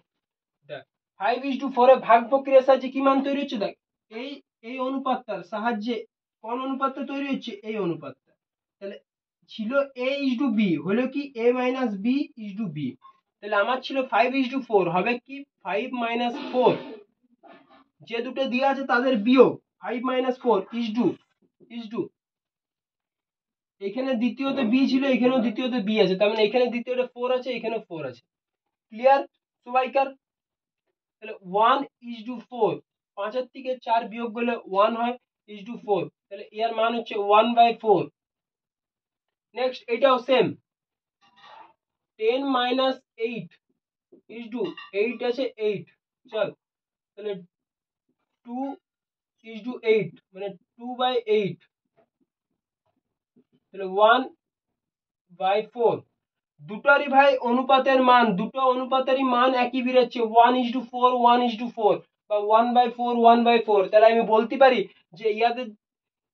দেখ, 5:4 এর ভাগ প্রক্রিয়ার সাহায্যে কি মান তৈরি হচ্ছে, দেখ এই এই অনুপাতটার সাহায্যে কোন অনুপাতটা তৈরি হচ্ছে, এই অনুপাতটা। তাহলে ছিল a ইস টু বি, হলো কি a minus B is to B. তাহলে আমার ছিল 5:4, হবে কি 5 মাইনাস 4, যে দুটো দিয়ে আছে তাদের বিয়োগ, 5 মাইনাস 4 ইস টু এখানে দ্বিতীয়তে বি ছিল, এখানেও দ্বিতীয়তে বি আছে, তার মানে এখানে দ্বিতীয়তে 4 আছে, এখানে 4 আছে। ক্লিয়ার সবাইকার? তাহলে 1:4, 5 থেকে 4 বিয়োগ করলে 1 হয়, ইস টু 4, তাহলে এর মান হচ্ছে 1/4। নেক্সট এটাও সেম, 10 মাইনাস 8 ইস টু 8 আছে 8, চল তাহলে 2:8 মানে 2/8, তাহলে 1/4। দুটারই ভাই অনুপাতের মান, দুটো অনুপাতেরই মান একই বেরোচ্ছে, 1:4 1:4 বা 1/4 1/4। তাহলে আমি বলতে পারি যে ইয়াদের,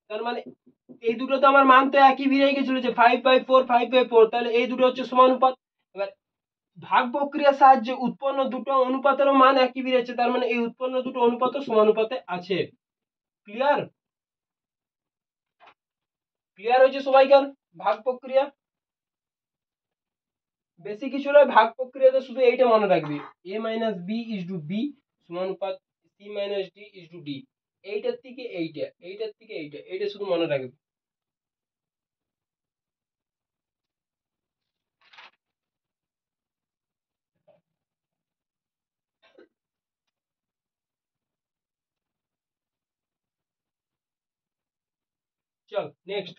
তার মানে এই দুটো তো আমার মান তো একই বেরিয়ে গেছিল যে 5/4 5/4, তাহলে এই দুটো হচ্ছে সমানুপাত। এবার ভাগ প্রক্রিয়ার সাহায্যে উৎপন্ন দুটো অনুপাতেরও মান একই বেরিয়েছে, তার মানে এই উৎপন্ন দুটো অনুপাত সমানুপাতে আছে। ক্লিয়ার? ক্লিয়ার হয়েছে সবাইকার ভাগ প্রক্রিয়া? বেশি কিছু নয়, ভাগ প্রক্রিয়াতে শুধু এইটা মনে রাখবি, a minus B is to B সমানুপাত c minus d is to d. এইটার থেকে এইটা, এইটার থেকে এইটা, এইটা শুধু মনে রাখবি। চল নেক্সট।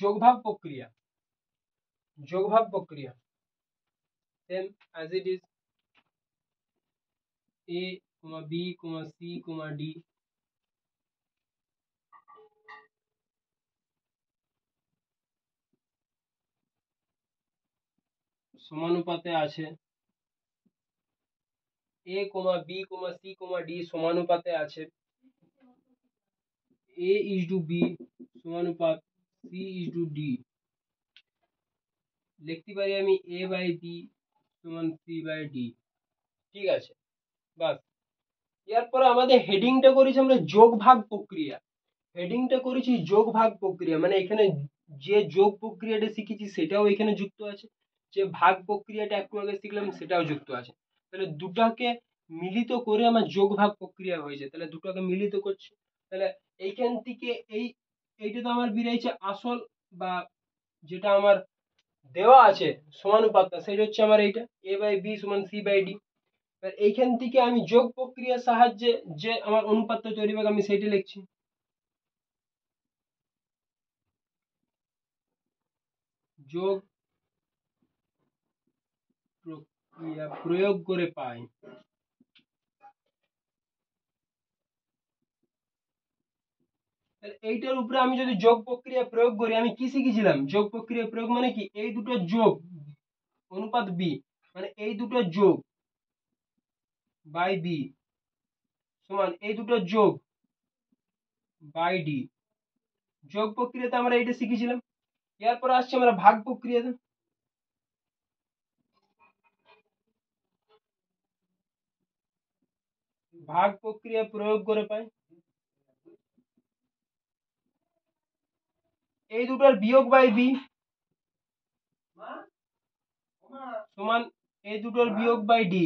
যোগভাগ প্রক্রিয়া, যোগভাগ প্রক্রিয়া same as it is a comma b comma c comma d সমানুপাতে আছে, a comma b comma c comma d সমানুপাতে আছে, এ ইজ টু বি সমানুপাত সি ইজ টু ডি, লিখতে পারি আমি এ বাই বি সমান সি বাই ডি। ঠিক আছে, বাস। এরপরে আমাদের হেডিংটা করেছি আমরা যোগ ভাগ প্রক্রিয়া, হেডিংটা করেছি যোগ ভাগ প্রক্রিয়া, মানে এখানে যে যোগ প্রক্রিয়াটা শিখেছি সেটাও এখানে যুক্ত আছে, যে ভাগ প্রক্রিয়াটা একটু আগে শিখলাম সেটাও যুক্ত আছে। তাহলে দুটাকে মিলিত করে আমার যোগ ভাগ প্রক্রিয়া হয়েছে, তাহলে দুটাকে মিলিত করছি। তাহলে এইখান থেকে এইটা তো আমার বেরিয়েছে আসল বা যেটা আমার দেওয়া আছে সমানুপাতটা, সেটা হচ্ছে আমার এইটা এ বাই বি সমান সি বাই ডি। এইখান থেকে আমি যোগ প্রক্রিয়ার সাহায্যে যে আমার অনুপাতটা তৈরি হবে আমি সেইটা লিখছি। যোগ প্রক্রিয়া প্রয়োগ করে পাই, এইটার উপরে আমি যদি যোগ প্রক্রিয়া প্রয়োগ করি, আমি কি শিখেছিলাম? যোগ প্রক্রিয়া প্রয়োগ মানে কি, এই দুটো যোগ অনুপাত বি, মানে এই দুটো যোগ বাই বি সমান এই দুটো যোগ বাই ডি। যোগ প্রক্রিয়াতে আমরা এইটা শিখেছিলাম। এরপর আসছে আমরা ভাগ প্রক্রিয়াতে। ভাগ প্রক্রিয়া প্রয়োগ করে পাই এই দুটোর বিয়োগ বাই বি সমান এই দুটোর বিয়োগ বাই ডি,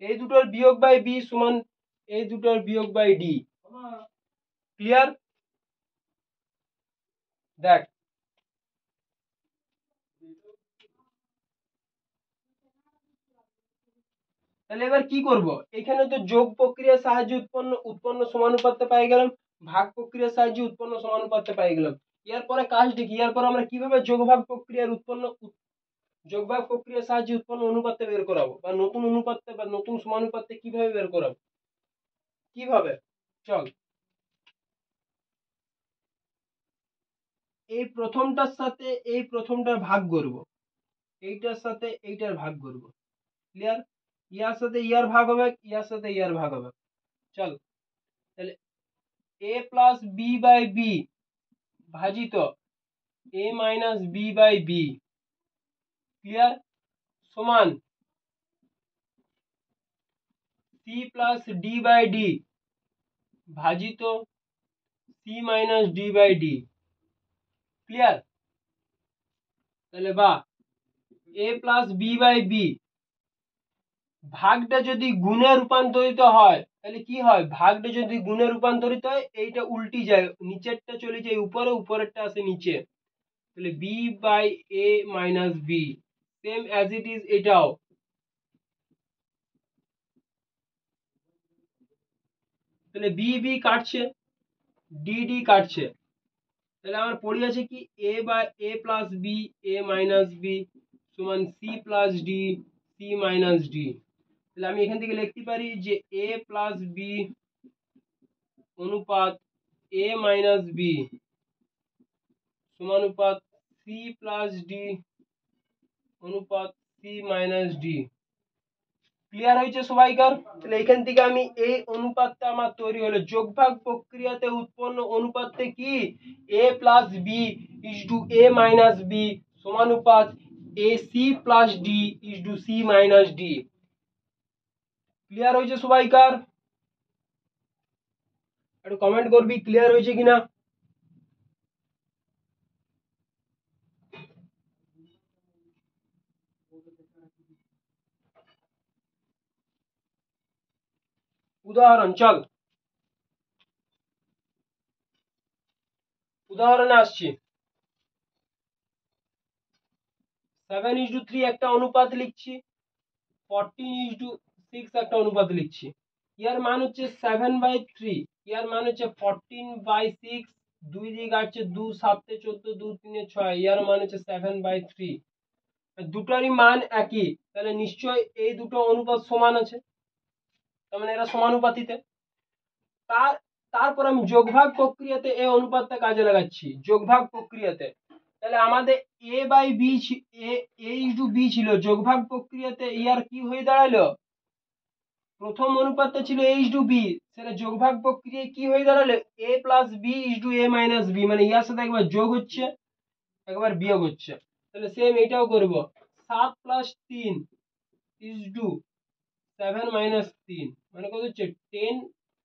এই দুটোর বিয়োগ বাই বি সমান এই দুটোর বিয়োগ বাই ডি। ক্লিয়ার? দেখ তাহলে এবার কি করব, এখানে তো যোগ প্রক্রিয়ার সাহায্যে উৎপন্ন সমানুপাতটা পাই গেলাম, ভাগ প্রক্রিয়ার সাহায্যে উৎপন্ন সমানুপাতটা পাই গেলাম। এরপরে কাজটি কি, এরপর আমরা কিভাবে যোগভাগ প্রক্রিয়ার যোগভাগ প্রক্রিয়ার সাহায্যে উৎপন্ন অনুপাতটা বের করাবো, বা নতুন অনুপাতটা বা নতুন সমানুপাতটা কিভাবে বের করাবো, কিভাবে? চল এই প্রথমটার সাথে এই প্রথমটার ভাগ করব, এইটার সাথে এইটার ভাগ করব। ক্লিয়ার? ইয়ার সাথে ইয়ার ভাগ হবে, ইয়ার সাথে ইয়ার ভাগ হবে। চল তাহলে a plus b by b ভাজিত a minus b by b, clear, সমান c plus d by d ভাজিত c minus d by d. Clear? তাহলে বা a plus b by b ভাগটা যদি গুণে রূপান্তরিত হয় তাহলে কি হয়, ভাগটা যদি গুণে রূপান্তরিত হয় এইটা উল্টি যায়, নিচেরটা চলে যায় উপরে, উপরেরটা আসে নিচে, তাহলে b by a minus b same as it is এটাও। তাহলে বি বি কাটছে, ডি ডি কাটছে, তাহলে আমার পড়ে আছে কি a by a plus b a minus b সমান c plus d c minus d. তাহলে আমি এখান থেকে লিখতে পারি যে এ প্লাস বি অনুপাত এ মাইনাস বি সমানুপাত সি প্লাস ডি অনুপাত সি মাইনাস ডি। ক্লিয়ার হয়েছে সবাইকার? তাহলে এখান থেকে আমি এই অনুপাতটা আমার তৈরি হলো, যোগভাগ প্রক্রিয়াতে উৎপন্ন অনুপাতটা কি, a plus b is to a minus b সমানুপাত a c plus d is to c minus d. Clear হয়েছে সবাইকার? একটু কমেন্ট করবি ক্লিয়ার হয়েছে কিনা। উদাহরণ, চল উদাহরণে আসছি। 7:3 একটা অনুপাত লিখছি, 14:6 একটা অনুপাত লিখছি। ইয়ার মান হচ্ছে 7/3, ইয়ার মান হচ্ছে 14/6, 2 দিয়ে কাটছে 2 7 14 2 3 6 ইয়ার মান হচ্ছে 7/3। দুটোরই মান একই, তাহলে নিশ্চয় এই দুটো অনুপাত সমান আছে, তার মানে এরা সমানুপাতিতে। তারপর আমি যোগভাগ প্রক্রিয়াতে এই অনুপাতটা কাজে লাগাচ্ছি যোগভাগ প্রক্রিয়াতে। তাহলে আমাদের a by B a into B ছিল, যোগভাগ প্রক্রিয়াতে ইয়ার কি হয়ে দাঁড়ালো, প্রথম অনুপাতটা ছিল a ইন্টু বি, সেটা যোগভাগ প্রক্রিয়ায় কি হয়ে দাঁড়ালো a plus B into a minus B, মানে ইয়ার সাথে একবার যোগ হচ্ছে একবার বিয়োগ হচ্ছে। তাহলে সেম এটাও করব, 7 প্লাস 3 ইন্টু 7 মাইনাস 3 মানে কত হচ্ছে 10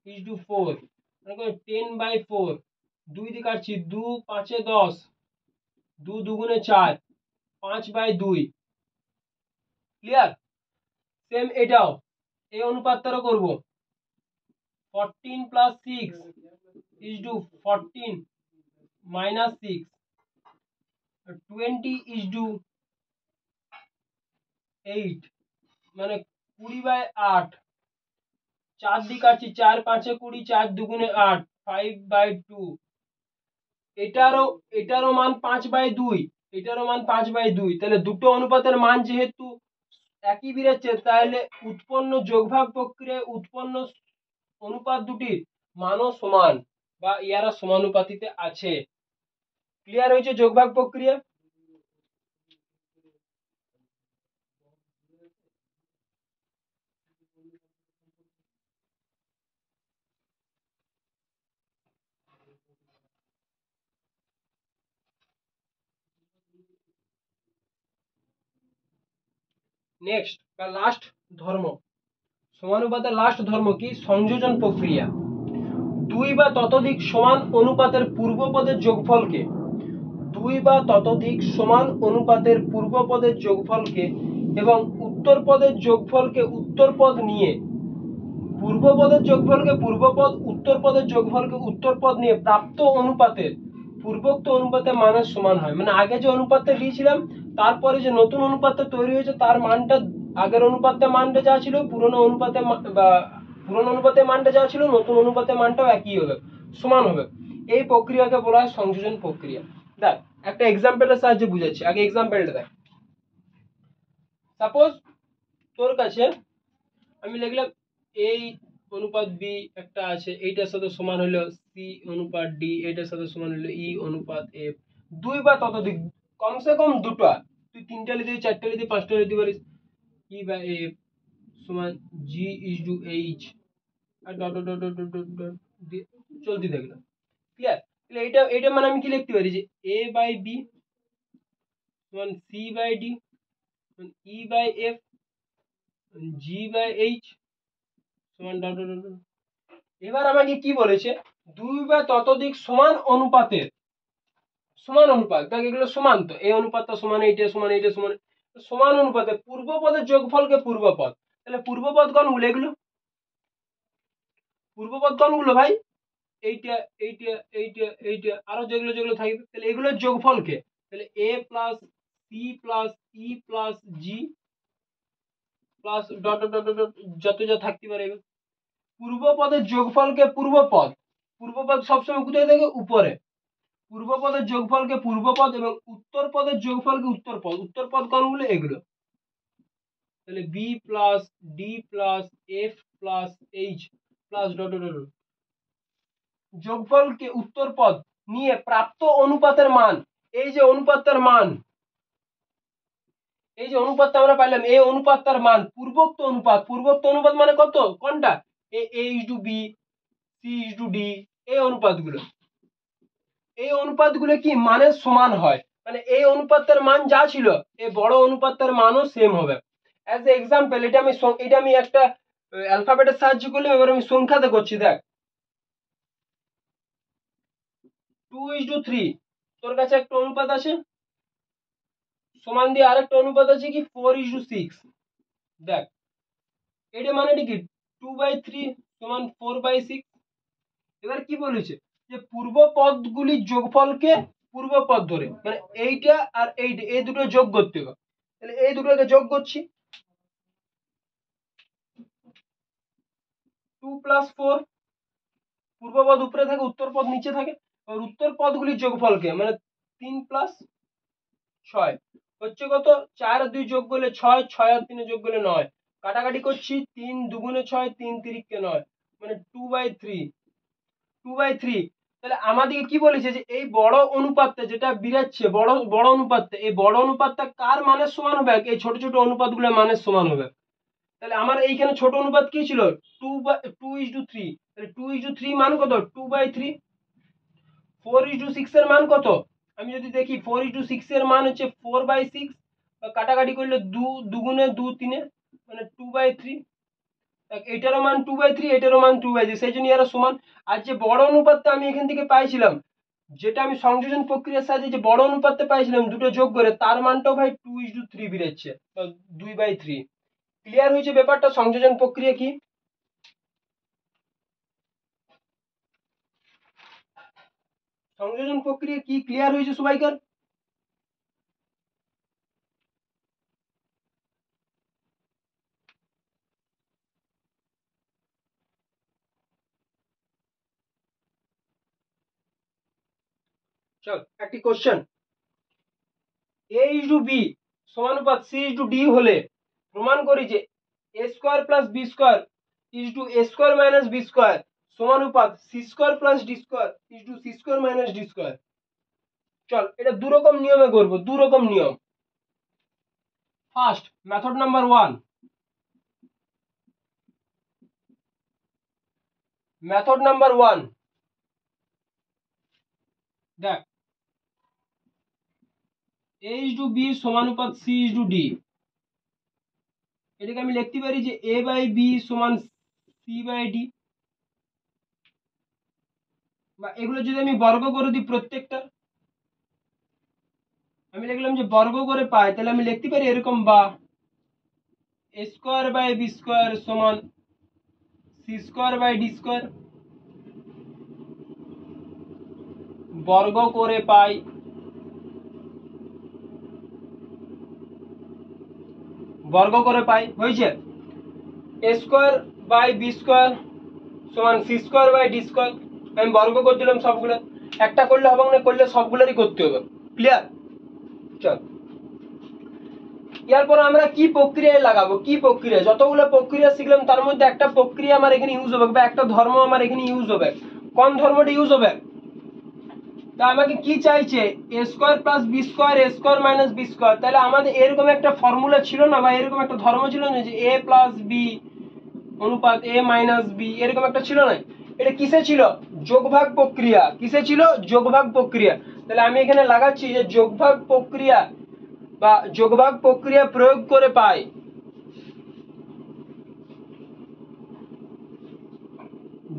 ইন্টু 4 মানে কত 10/4। 2 দিয়ে কাটছি 2 5 10, 2 দুগুণে 4, 5/2। ক্লিয়ার? সেম এটাও এই অনুপাতটারও করব, 14 প্লাস 6 ইন্টু 14 মাইনাস 6, 20 ইন্টু 8 মানে 20/8। 4 দিয়ে কাটছি 4 5 20, 4 দুগুণে 8, 5/2। এটারও মান 5/2, এটারও মান 5/2। তাহলে দুটো অনুপাতের মান যেহেতু একই বেরোচ্ছে, তাহলে উৎপন্ন যোগভাগ প্রক্রিয়ায় উৎপন্ন অনুপাত দুটির মানও সমান বা ইয়ারা সমানুপাতিতে আছে। ক্লিয়ার হয়েছে যোগভাগ প্রক্রিয়া? নেক্সট বা লাস্ট ধর্ম, সমানুপাতের লাস্ট ধর্ম কি, সংযোজন প্রক্রিয়া। দুই বা ততোধিক সমান অনুপাতের পূর্বপদের যোগফলকে, দুই বা ততোধিক সমান অনুপাতের পূর্বপদের যোগফলকে এবং উত্তরপদের যোগফলকে উত্তরপদ নিয়ে, পূর্বপদের যোগফলকে পূর্বপদ, উত্তরপদের যোগফলকে উত্তরপদ নিয়ে প্রাপ্ত অনুপাতের পূর্বোক্ত অনুপাতের মানের সমান হয়। মানে আগে যে অনুপাতটা দিয়েছিলাম, তারপরে যে নতুন অনুপাতটা তৈরি হয়েছে, তার মানটা আগের অনুপাতের মানটা যা ছিল, পুরনো অনুপাতের বা পুরনো অনুপাতের মানটা যা ছিল, নতুন অনুপাতের মানটাও একই হবে, সমান হবে। এই প্রক্রিয়াকে বলা হয় সংযোজন প্রক্রিয়া। দেখ একটা এক্সাম্পলের সাহায্যে বুঝাচ্ছি, আগে এক্সাম্পলটা দেখ। সাপোজ তোর কাছে আমি লিখলাম এই অনুপাত বি একটা আছে, এইটার সাথে সমান হলো সি অনুপাত ডি, এইটার সাথে সমান হলো ই অনুপাত এফ। দুই বা ততোধিক, কমসে কম দুটো, তুই তিনটা লিখতে পারিস, চারটা লিখতে, পাঁচটা লিখতে পারিস। ই বা এফ সমান জি ইজ টু এইচ আর dot dot dot dot dot dot চলতে থাকলো। ক্লিয়ার? তাহলে এইটা মানে আমি কি লিখতে পারি যে এ বাই বি সমান C by D, E by F, G by H সমান ডট ডট ডট। এবার আমাকে কি বলেছে, দুই বা ততোধিক সমান অনুপাতের, সমান অনুপাত, দেখ এগুলো সমান, তো এই অনুপাতটা সমান এইটা সমান এইটা সমান, সমান অনুপাতে পূর্বপদের যোগফলকে পূর্বপদ, তাহলে পূর্বপদ গণগুলো এগুলো, পূর্বপদ গণগুলো ভাই এইটা এইটা এইটা এইটা আরো যেগুলো যেগুলো থাকবে, তাহলে এগুলোর যোগফলকে, তাহলে a plus c plus e plus g plus dot dot dot dot যত যা থাকতে পারে। পূর্বপদের যোগফলকে পূর্বপদ, পূর্বপদ সবসময় কোথায় থাকে, উপরে। পূর্বপদের যোগফলকে পূর্বপদ এবং উত্তর পদের যোগফলকে উত্তরপদ, উত্তরপদ কোনগুলো এগুলো। তাহলে b plus d plus f plus h plus dot dot dot যোগফলকে উত্তরপদ নিয়ে প্রাপ্ত অনুপাতের মান, এই যে অনুপাতটার মান, এই যে অনুপাতটা আমরা পাইলাম, এই অনুপাতটার মান পূর্বোক্ত অনুপাত, পূর্বোক্ত অনুপাত মানে কত, কোনটা, a is to b, c is to d, এই অনুপাতগুলো, এই অনুপাতগুলো কি মানের সমান হয়, মানে এই অনুপাতটার মান যা ছিল এই বড় অনুপাতটার মানও সেম হবে। অ্যাজ এ এক্সাম্পল, এটা আমি একটা অ্যালফাবেটের সাহায্য করলাম, এবার আমি সংখ্যাতে করছি। দেখ 2:3, তোর কাছে একটা অনুপাত আছে, সমান দিয়ে আরেকটা অনুপাত আছে কি 4:6। দেখ এটা মানে কি 2/3 সমান 4/6। এবার কি বলেছে যে পূর্ব পদগুলির যোগফলকে পূর্ব পদ ধরে, মানে এইটা আর এইটা, এই দুটো যোগ করতে হবে। তাহলে এই দুটোকে যোগ করছি, 2 + 4, পূর্ব পদ উপরে থাকে, উত্তর পদ নিচে থাকে, ওর উত্তর পদগুলির যোগফলকে, মানে 3+6 হচ্ছে কত, 4 আর 2 যোগ করলে 6, 6 আর 3 যোগ করলে 9, কাটাকাটি করছি, 3 দুগুণে 6, 3 তিরিকে 9, মানে 2/3। তাহলে আমাদেরকে কি বলেছে যে এই বড় অনুপাতটা যেটা বিরাচ্ছে, বড় বড় অনুপাতটা, এই বড় অনুপাতটা কার মানের সমান হবে, এই ছোট ছোট অনুপাতগুলোর মানের সমান হবে। তাহলে আমার এইখানে ছোট অনুপাত কি ছিল, 2:3, তাহলে 2:3 মান কত, 2/3। 4:6 এর মান কত, আমি যদি দেখি 4:6 এর মান হচ্ছে 4/6, কাটাকাটি করলে 2 দুগুণে 2 3, মানে 2/3। এটারও মান 2/3, এটারও মান 2/3, সেই জন্য এরা সমান। আর যে বড় অনুপাতটা আমি এখান থেকে পাইছিলাম, যেটা আমি সংযোজন প্রক্রিয়ার সাহায্যে যে বড় অনুপাতটা পাইছিলাম দুটো যোগ করে, তার মানটাও ভাই 2:3 বেরোচ্ছে, 2/3। ক্লিয়ার হয়েছে ব্যাপারটা, সংযোজন প্রক্রিয়া কি। সংযোজন প্রক্রিয়া কি ক্লিয়ার হয়েছে সবাইকার। চল একটি কোশ্চেন, a:b সমানুপাত c:d হলে প্রমাণ করি যে a² + b² a² - b² সমানুপাত c² + d² c² - d²। চল এটা দু রকম নিয়মে করব, দু রকম নিয়ম। First method number 1, method number 1 দেখ, a:b সমানুপাত c:d, এটাকে আমি লিখতে পারি যে a/b সমান c/d, বা এগুলো যদি আমি বর্গ করে দিই প্রত্যেকটা, আমি লিখলাম যে বর্গ করে পাই, তাহলে আমি লিখতে পারি এরকম, বা a²/b² সমান c²/d², বর্গ করে পাই, বর্গ করে পাই হয়েছে। a²/b² সমান c²/d², আমি বর্গ করে দিলাম সবগুলো, একটা করলে হবে না, করলে সবগুলোরই করতে হবে। ক্লিয়ার। চল এরপর আমরা কি প্রক্রিয়ায় লাগাবো, কি প্রক্রিয়া, যতগুলো প্রক্রিয়া শিখলাম তার মধ্যে একটা প্রক্রিয়া আমার এখানে ইউজ হবে, বা একটা ধর্ম আমার এখানে ইউজ হবে। কোন ধর্মটা ইউজ হবে, তা আমাকে কি চাইছে, a² + b² a² - b²। তাহলে আমাদের এরকম একটা ফর্মুলা ছিল না, বা এরকম একটা ধর্ম ছিল না যে a + b অনুপাত a - b, এরকম একটা ছিল না। এটা কিসে ছিল, যোগভাগ প্রক্রিয়া। কিসে ছিল, যোগভাগ প্রক্রিয়া। তাহলে আমি এখানে লাগাচ্ছি যে যোগভাগ প্রক্রিয়া, বা যোগভাগ প্রক্রিয়া প্রয়োগ করে পাই,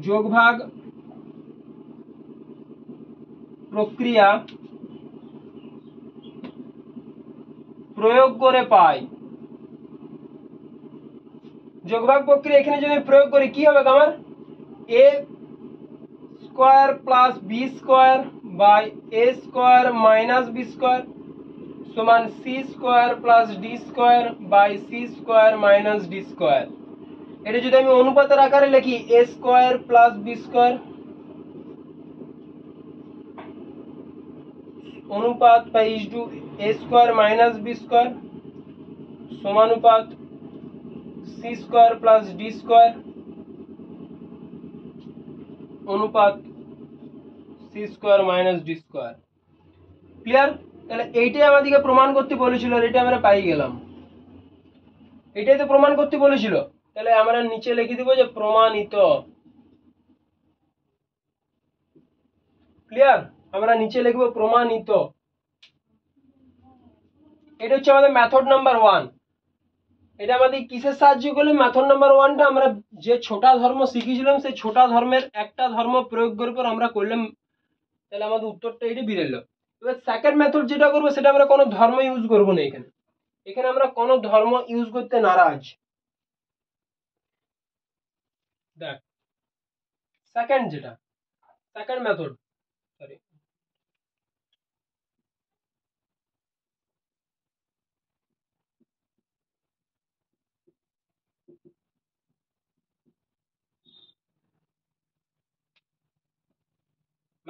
যোগভাগ প্রক্রিয়া প্রয়োগ করে পাই। যোগভাগ প্রক্রিয়া এখানে যদি প্রয়োগ করি কি হবে আমার, a² + b² by a² - b² সমান c² + d² by c² - d²। এটা যদি আমি অনুপাতের আকারে লিখি, a² + b² অনুপাত বা a² - b² সমানুপাত c² + d² অনুপাত c² - d²। ক্লিয়ার। তাহলে এইটাই আমাদেরকে প্রমাণ করতে বলেছিল, আর এটা আমরা পাই গেলাম, এটাই তো প্রমাণ করতে বলেছিল। তাহলে আমরা নিচে লিখে দিব যে প্রমাণিত। ক্লিয়ার, আমরা নিচে লিখব প্রমাণিত। এটা হচ্ছে আমাদের মেথড নাম্বার 1। এটা আমাদের কিসের সাহায্য করলে, মেথড নাম্বার 1টা আমরা যে ছোটা ধর্ম শিখেছিলাম সেই ছোটা ধর্মের একটা ধর্ম প্রয়োগ করার পর আমরা করলাম, তাহলে আমাদের উত্তরটা এটা বেরোলো। এবার সেকেন্ড মেথড যেটা করবো, সেটা আমরা কোনো ধর্ম ইউজ করবো না। এখানে এখানে আমরা কোনো ধর্ম ইউজ করতে নারাজ। দেখ সেকেন্ড যেটা, second method, sorry,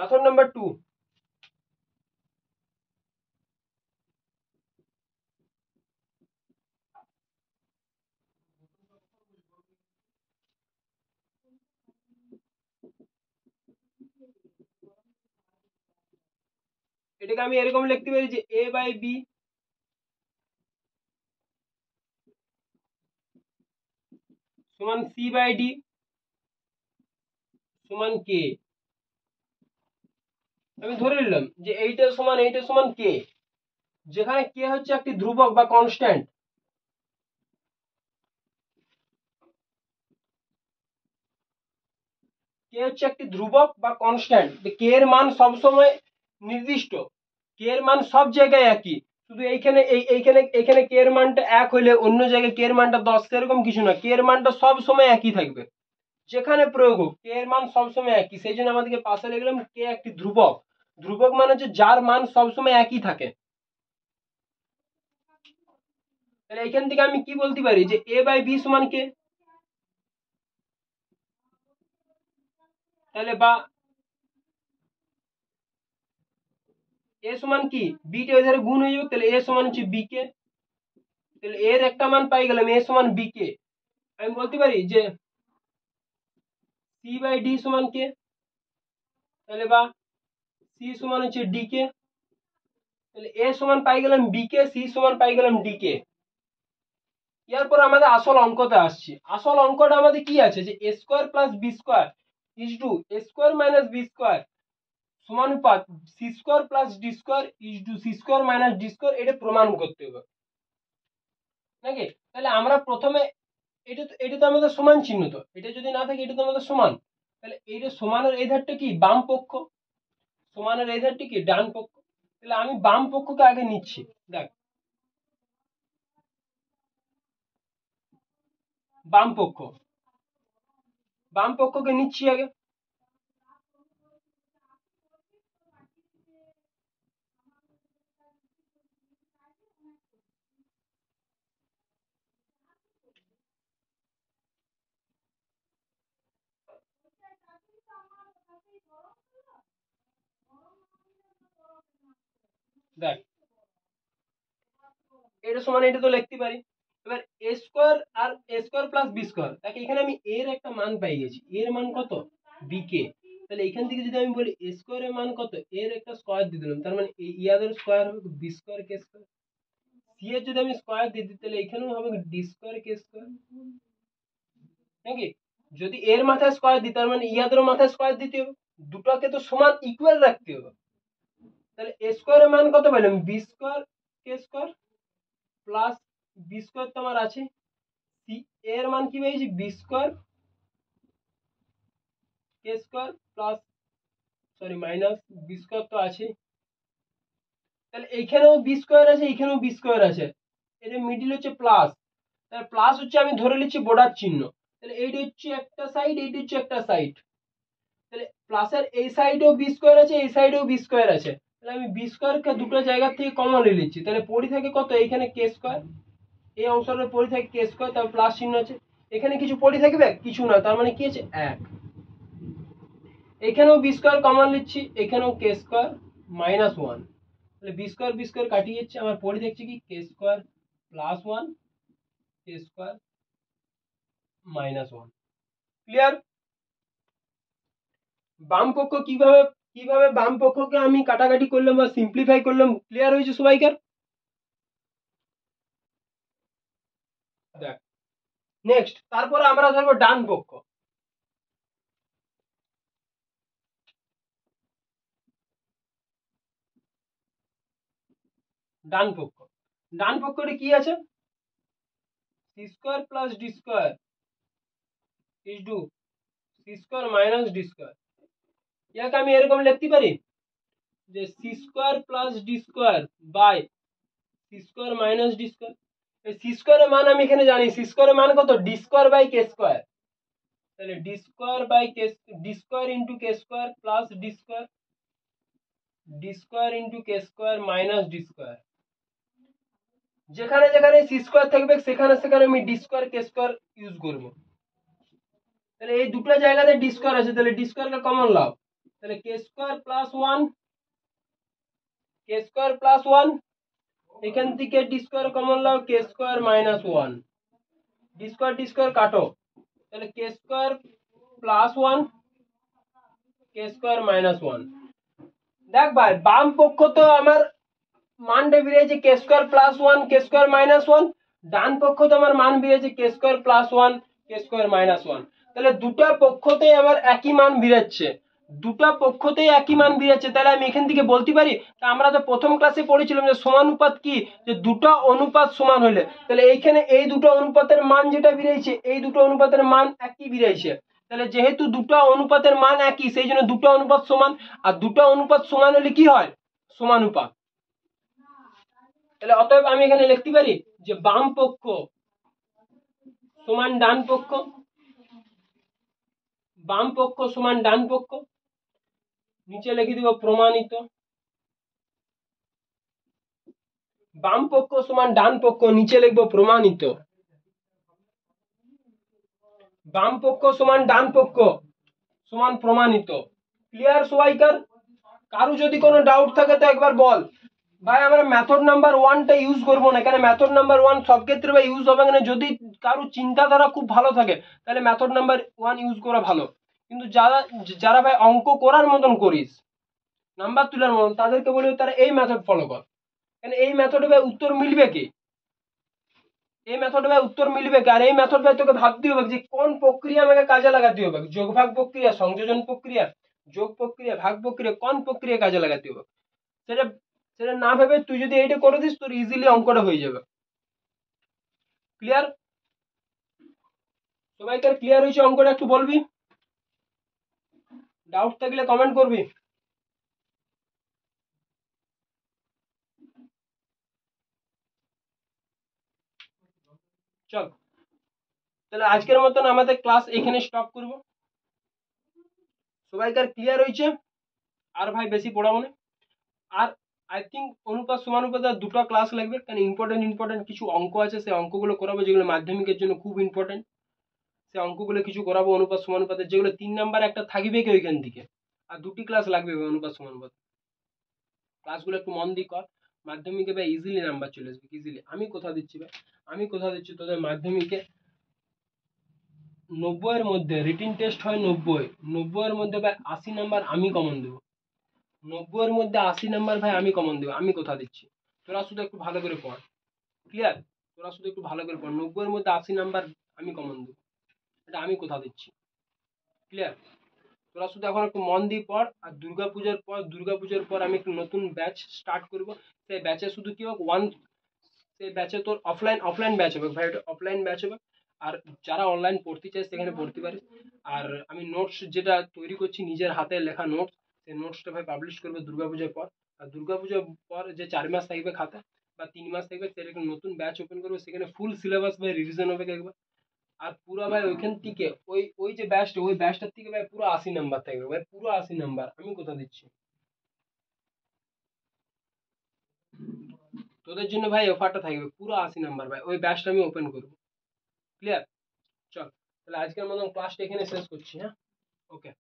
method number 2, এটাকে আমি এরকম লিখতে পারি যে a বাই b সমান c বাই d সমান k। আমি ধরে নিলাম যে এইটা সমান k, যেখানে k হচ্ছে একটি ধ্রুবক বা কনস্ট্যান্ট। কে হচ্ছে একটি ধ্রুবক বা কনস্ট্যান্ট, কে এর মান সবসময় নির্দিষ্ট, কে এর মান সব জায়গায় একই, শুধু এইখানে কে এর মানটা 1 হলে অন্য জায়গায় কে এর মানটা 10, সেরকম কিছু না, কে এর মানটা সব সময় একই থাকবে যেখানে প্রয়োগ হোক, কে এর মান সবসময় একই। সেই জন্য আমাদেরকে পাশে লিখলাম কে একটি ধ্রুবক। ধ্রুবক মানে হচ্ছে যার মান সবসময় একই থাকে। তাহলে এখান থেকে আমি কি বলতে পারি যে a বাই b সমান কে, তাহলে বা a সমান কি b টা এধারে গুণ হয়ে যাবে, তাহলে a সমান হচ্ছে b কে, তাহলে এর একটা মান পাই গেলাম a সমান b কে। আমি বলতে পারি যে c বাই d সমান কে, তাহলে বা c সমান হচ্ছে d কে, তাহলে a সমান পাই গেলাম b কে, c সমান পাই গেলাম d কে। এরপর আমাদের আসল অঙ্কতে আসছি। আসল অঙ্কটা আমাদের কি আছে যে a square plus b square is to a square minus b square সমানুপাত c square plus d square is to c square minus d square, এটা প্রমাণ করতে হবে নাকি। তাহলে আমরা প্রথমে এটা তো আমাদের সমান চিহ্ন, তো এটা যদি না থাকে এটা তো আমাদের সমান, তাহলে এইটা সমানের এই ধারটা কি বাম পক্ষ, সমানের এই ধারটি কি ডান পক্ষ। তাহলে আমি বাম পক্ষকে আগে নিচ্ছি, দেখ বাম পক্ষকে নিচ্ছি আগে। দেখ এটা সমান এটা তো লিখতে পারি। এবার a স্কয়ার আর a square plus b square, তাকে এখানে আমি এর একটা মান পাই গেছি, এর মান কত b কে। তাহলে এখান থেকে যদি আমি বলি a স্কয়ার এর মান কত, এর একটা স্কয়ার দিয়ে দিলাম, তার মানে ইয়াদের স্কয়ার হবে b square k square. c এর যদি আমি স্কয়ার দিয়ে দিই তাহলে এখানেও হবে d স্কয়ার কে স্কয়ার নাকি। যদি এর মাথায় স্কয়ার দিই তার মানে ইয়াদের মাথায় স্কয়ার দিতে হবে, দুটোকে তো সমান ইকুয়াল রাখতে হবে। তাহলে a স্কয়ার এর মান কত পেলাম b square k square plus b square তো আমার আছে, c এর মান কি পেয়েছি b square k square plus sorry minus b square তো আছে। তাহলে এইখানেও b স্কয়ার আছে, এইখানেও b স্কয়ার আছে, এর মিডল হচ্ছে প্লাস, তাহলে প্লাস হচ্ছে আমি ধরে নিচ্ছি বর্ডার চিহ্ন, তাহলে এইটা হচ্ছে একটা সাইড, এইটা হচ্ছে একটা সাইড, তাহলে প্লাসের এই সাইডেও b স্কয়ার আছে, এই সাইডেও b স্কয়ার আছে, তাহলে আমি b স্কয়ারকে দুটো জায়গা থেকে কমন নিয়ে নিচ্ছি, তাহলে পড়ে থাকে কত এইখানে k স্কয়ার, এই অংশটা পড়ে থাকে k স্কয়ার, তার প্লাস চিহ্ন আছে, এখানে কিছু পড়ে থাকবে কিছু না, তার মানে কি আছে 1। এখানেও বি স্কয়ার কমন নিচ্ছি, এখানেও কে স্কয়ার মাইনাস 1, তাহলে বি স্কয়ার কাটিয়ে যাচ্ছে, আমার পড়ে দেখছি কি কে স্কয়ার প্লাস 1 কে স্কয়ার মাইনাস 1। ক্লিয়ার। বাম পক্ষ কিভাবে বাম পক্ষকে আমি কাটাকাটি করলাম বা সিম্পলিফাই করলাম, ক্লিয়ার হয়েছে সবাইকার। দেখ নেক্সট, তারপরে আমরা ধরবো ডান পক্ষ। ডান পক্ষটি কি আছে c square plus d square is to c square minus d square. ইয়াকে আমি এরকম লিখতে পারি যে c square plus d square by c square minus d square. এই সি স্কয়ারের মান আমি এখানে জানি, সি স্কয়ারের মান কত d square by k square, তাহলে d square by k, d square into k square plus d square into k square minus d square. যেখানে যেখানে সি স্কয়ার থাকবে সেখানে সেখানে আমি D square k square use করব। তাহলে এই দুটো জায়গাতে ডি স্কয়ার আছে, তাহলে ডি স্কয়ারকে কমন লাও, তাহলে k square plus one, k square plus one, এখান থেকে ডি স্কোয়ার কমন লাও, k square minus one, d square কাটো, তাহলে k square plus one, k square minus one. দেখ ভাই বাম পক্ষ তো আমার মানটা বেরিয়েছে k square plus one, k square minus one, ডান পক্ষ তো আমার মান বেরিয়েছে k square plus one, k square minus one. তাহলে দুটা পক্ষতেই আমার একই মান বেরাচ্ছে, দুটা পক্ষতেই একই মান বেরাচ্ছে, তাহলে আমি এখান থেকে বলতে পারি, তা আমরা তো প্রথম ক্লাসে পড়েছিলাম যে সমানুপাত কি, যে দুটো অনুপাত সমান হলে, তাহলে এইখানে এই দুটো অনুপাতের মান যেটা বেরিয়েছে, এই দুটো অনুপাতের মান একই বেরিয়েছে, তাহলে যেহেতু দুটো অনুপাতের মান একই, সেই জন্য দুটো অনুপাত সমান, আর দুটো অনুপাত সমান হলে কি হয়, সমানুপাত। তাহলে অতএব আমি এখানে লিখতে পারি যে বাম পক্ষ সমান ডান পক্ষ, বাম পক্ষ সমান ডান পক্ষ, নিচে লিখে দিব প্রমাণিত, বাম পক্ষ সমান ডান পক্ষ, নিচে লিখবো প্রমাণিত, বাম পক্ষ সমান ডান পক্ষ সমান প্রমাণিত। ক্লিয়ার সবাইকার? কারো যদি কোনো ডাউট থাকে তো একবার বল। ভাই আমরা মেথড নাম্বার ওয়ানটা ইউজ করবো না, কেন মেথড নাম্বার ওয়ান সব ক্ষেত্রে ভাই ইউজ হবে না, যদি কারো চিন্তাধারা খুব ভালো থাকে তাহলে মেথড নাম্বার ওয়ান ইউজ করা ভালো, কিন্তু যারা যারা ভাই অঙ্ক করার মতন করিস, নাম্বার তোলার মতন, তাদেরকে বলি তারা এই মেথড ফলো কর, কেন এই মেথডে ভাই উত্তর মিলবে কি, এই মেথডে ভাই উত্তর মিলবে কি, আর এই মেথড ভাই তোকে ভাবতে হবে যে কোন প্রক্রিয়া আমাকে কাজে লাগাতে হবে, যোগ ভাগ প্রক্রিয়া, সংযোজন প্রক্রিয়া, যোগ প্রক্রিয়া, ভাগ প্রক্রিয়া, কোন প্রক্রিয়া কাজে লাগাতে হবে, সেটা সেটা না ভেবে তুই যদি এইটা করে দিস তোর ইজিলি অঙ্কটা হয়ে যাবে। ক্লিয়ার? সবাইকার ক্লিয়ার হয়েছে অঙ্কটা? একটু বলবি, ডাউট থাকলে কমেন্ট করবি। চল তাহলে আজকের মতন আমাদের ক্লাস এখানে স্টপ করব। সবাইকার ক্লিয়ার হয়েছে? আর ভাই বেশি পড়াবো না। আর আই থিঙ্ক অনুপাত সমানুপাত আর দুটো ক্লাস লাগবে, কারণ ইম্পর্টেন্ট কিছু অঙ্ক আছে, সেই অঙ্কগুলো করাবো যেগুলো মাধ্যমিকের জন্য খুব ইম্পর্টেন্ট, সেই অঙ্কগুলো কিছু করাবো অনুপাত সমানুপাতের, যেগুলো 3 নাম্বার একটা থাকবে কি ওইখান থেকে, আর দুটি ক্লাস লাগবে অনুপাত সমানুপাত। ক্লাসগুলো একটু মন দিয়ে কর, মাধ্যমিকে ভাই ইজিলি নাম্বার চলে আসবে, ইজিলি। আমি কথা দিচ্ছি ভাই, আমি কথা দিচ্ছি তোদের মাধ্যমিকে 90 এর মধ্যে, রিটিন টেস্ট হয় 90, 90 এর মধ্যে ভাই 80 নাম্বার আমি কমন দেবো, 90 এর মধ্যে 80 নাম্বার ভাই আমি কমন দেবো, আমি কথা দিচ্ছি। তোরা শুধু একটু ভালো করে পড়। ক্লিয়ার? তোরা শুধু একটু ভালো করে পড়, 90 এর মধ্যে 80 নাম্বার আমি কমন দেবো, এটা আমি কথা দিচ্ছি। ক্লিয়ার? তোরা শুধু এখন একটু মন দিয়ে পড়, আর দুর্গাপূজার পর আমি একটু নতুন ব্যাচ স্টার্ট করব, সেই ব্যাচে শুধু কি হোক সেই ব্যাচে তোর অফলাইন ব্যাচ হবে ভাই, এটা অফলাইন ব্যাচ হবে। আর যারা অনলাইন পড়তে চায় সেখানে পড়তে পারিস। আর আমি নোটস যেটা তৈরি করছি, নিজের হাতে লেখা নোটস, সেই নোটসটা ভাই পাবলিশ করবে দুর্গাপূজার পর। আর দুর্গাপূজার পর যে 4 মাস থাকবে খাতা, বা 3 মাস থাকবে, সেটা নতুন ব্যাচ ওপেন করবে, সেখানে ফুল সিলেবাস ভাই রিভিশন হবে একবার। আর পুরো ভাই ওইখান থেকে ওই ওই যে ব্যাচটা, ওই ব্যাচটার থেকে ভাই পুরো 80 নাম্বার থাকবে ভাই, পুরো 80 নাম্বার আমি কথা দিচ্ছি। তোদের জন্য ভাই অফারটা থাকবে পুরো 80 নাম্বার ভাই, ওই ব্যাচটা আমি ওপেন করবো। ক্লিয়ার? চল তাহলে আজকের মতন ক্লাসটা এখানে শেষ করছি, হ্যাঁ? ওকে,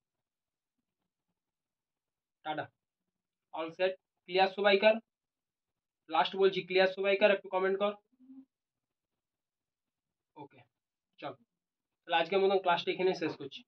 টাটা, অল সেট। ক্লিয়ার সবাইকার? লাস্ট বলছি, ক্লিয়ার সবাইকার? একটু কমেন্ট কর। ওকে, চল তাহলে আজকের মতন ক্লাসটা এখানে শেষ করছি।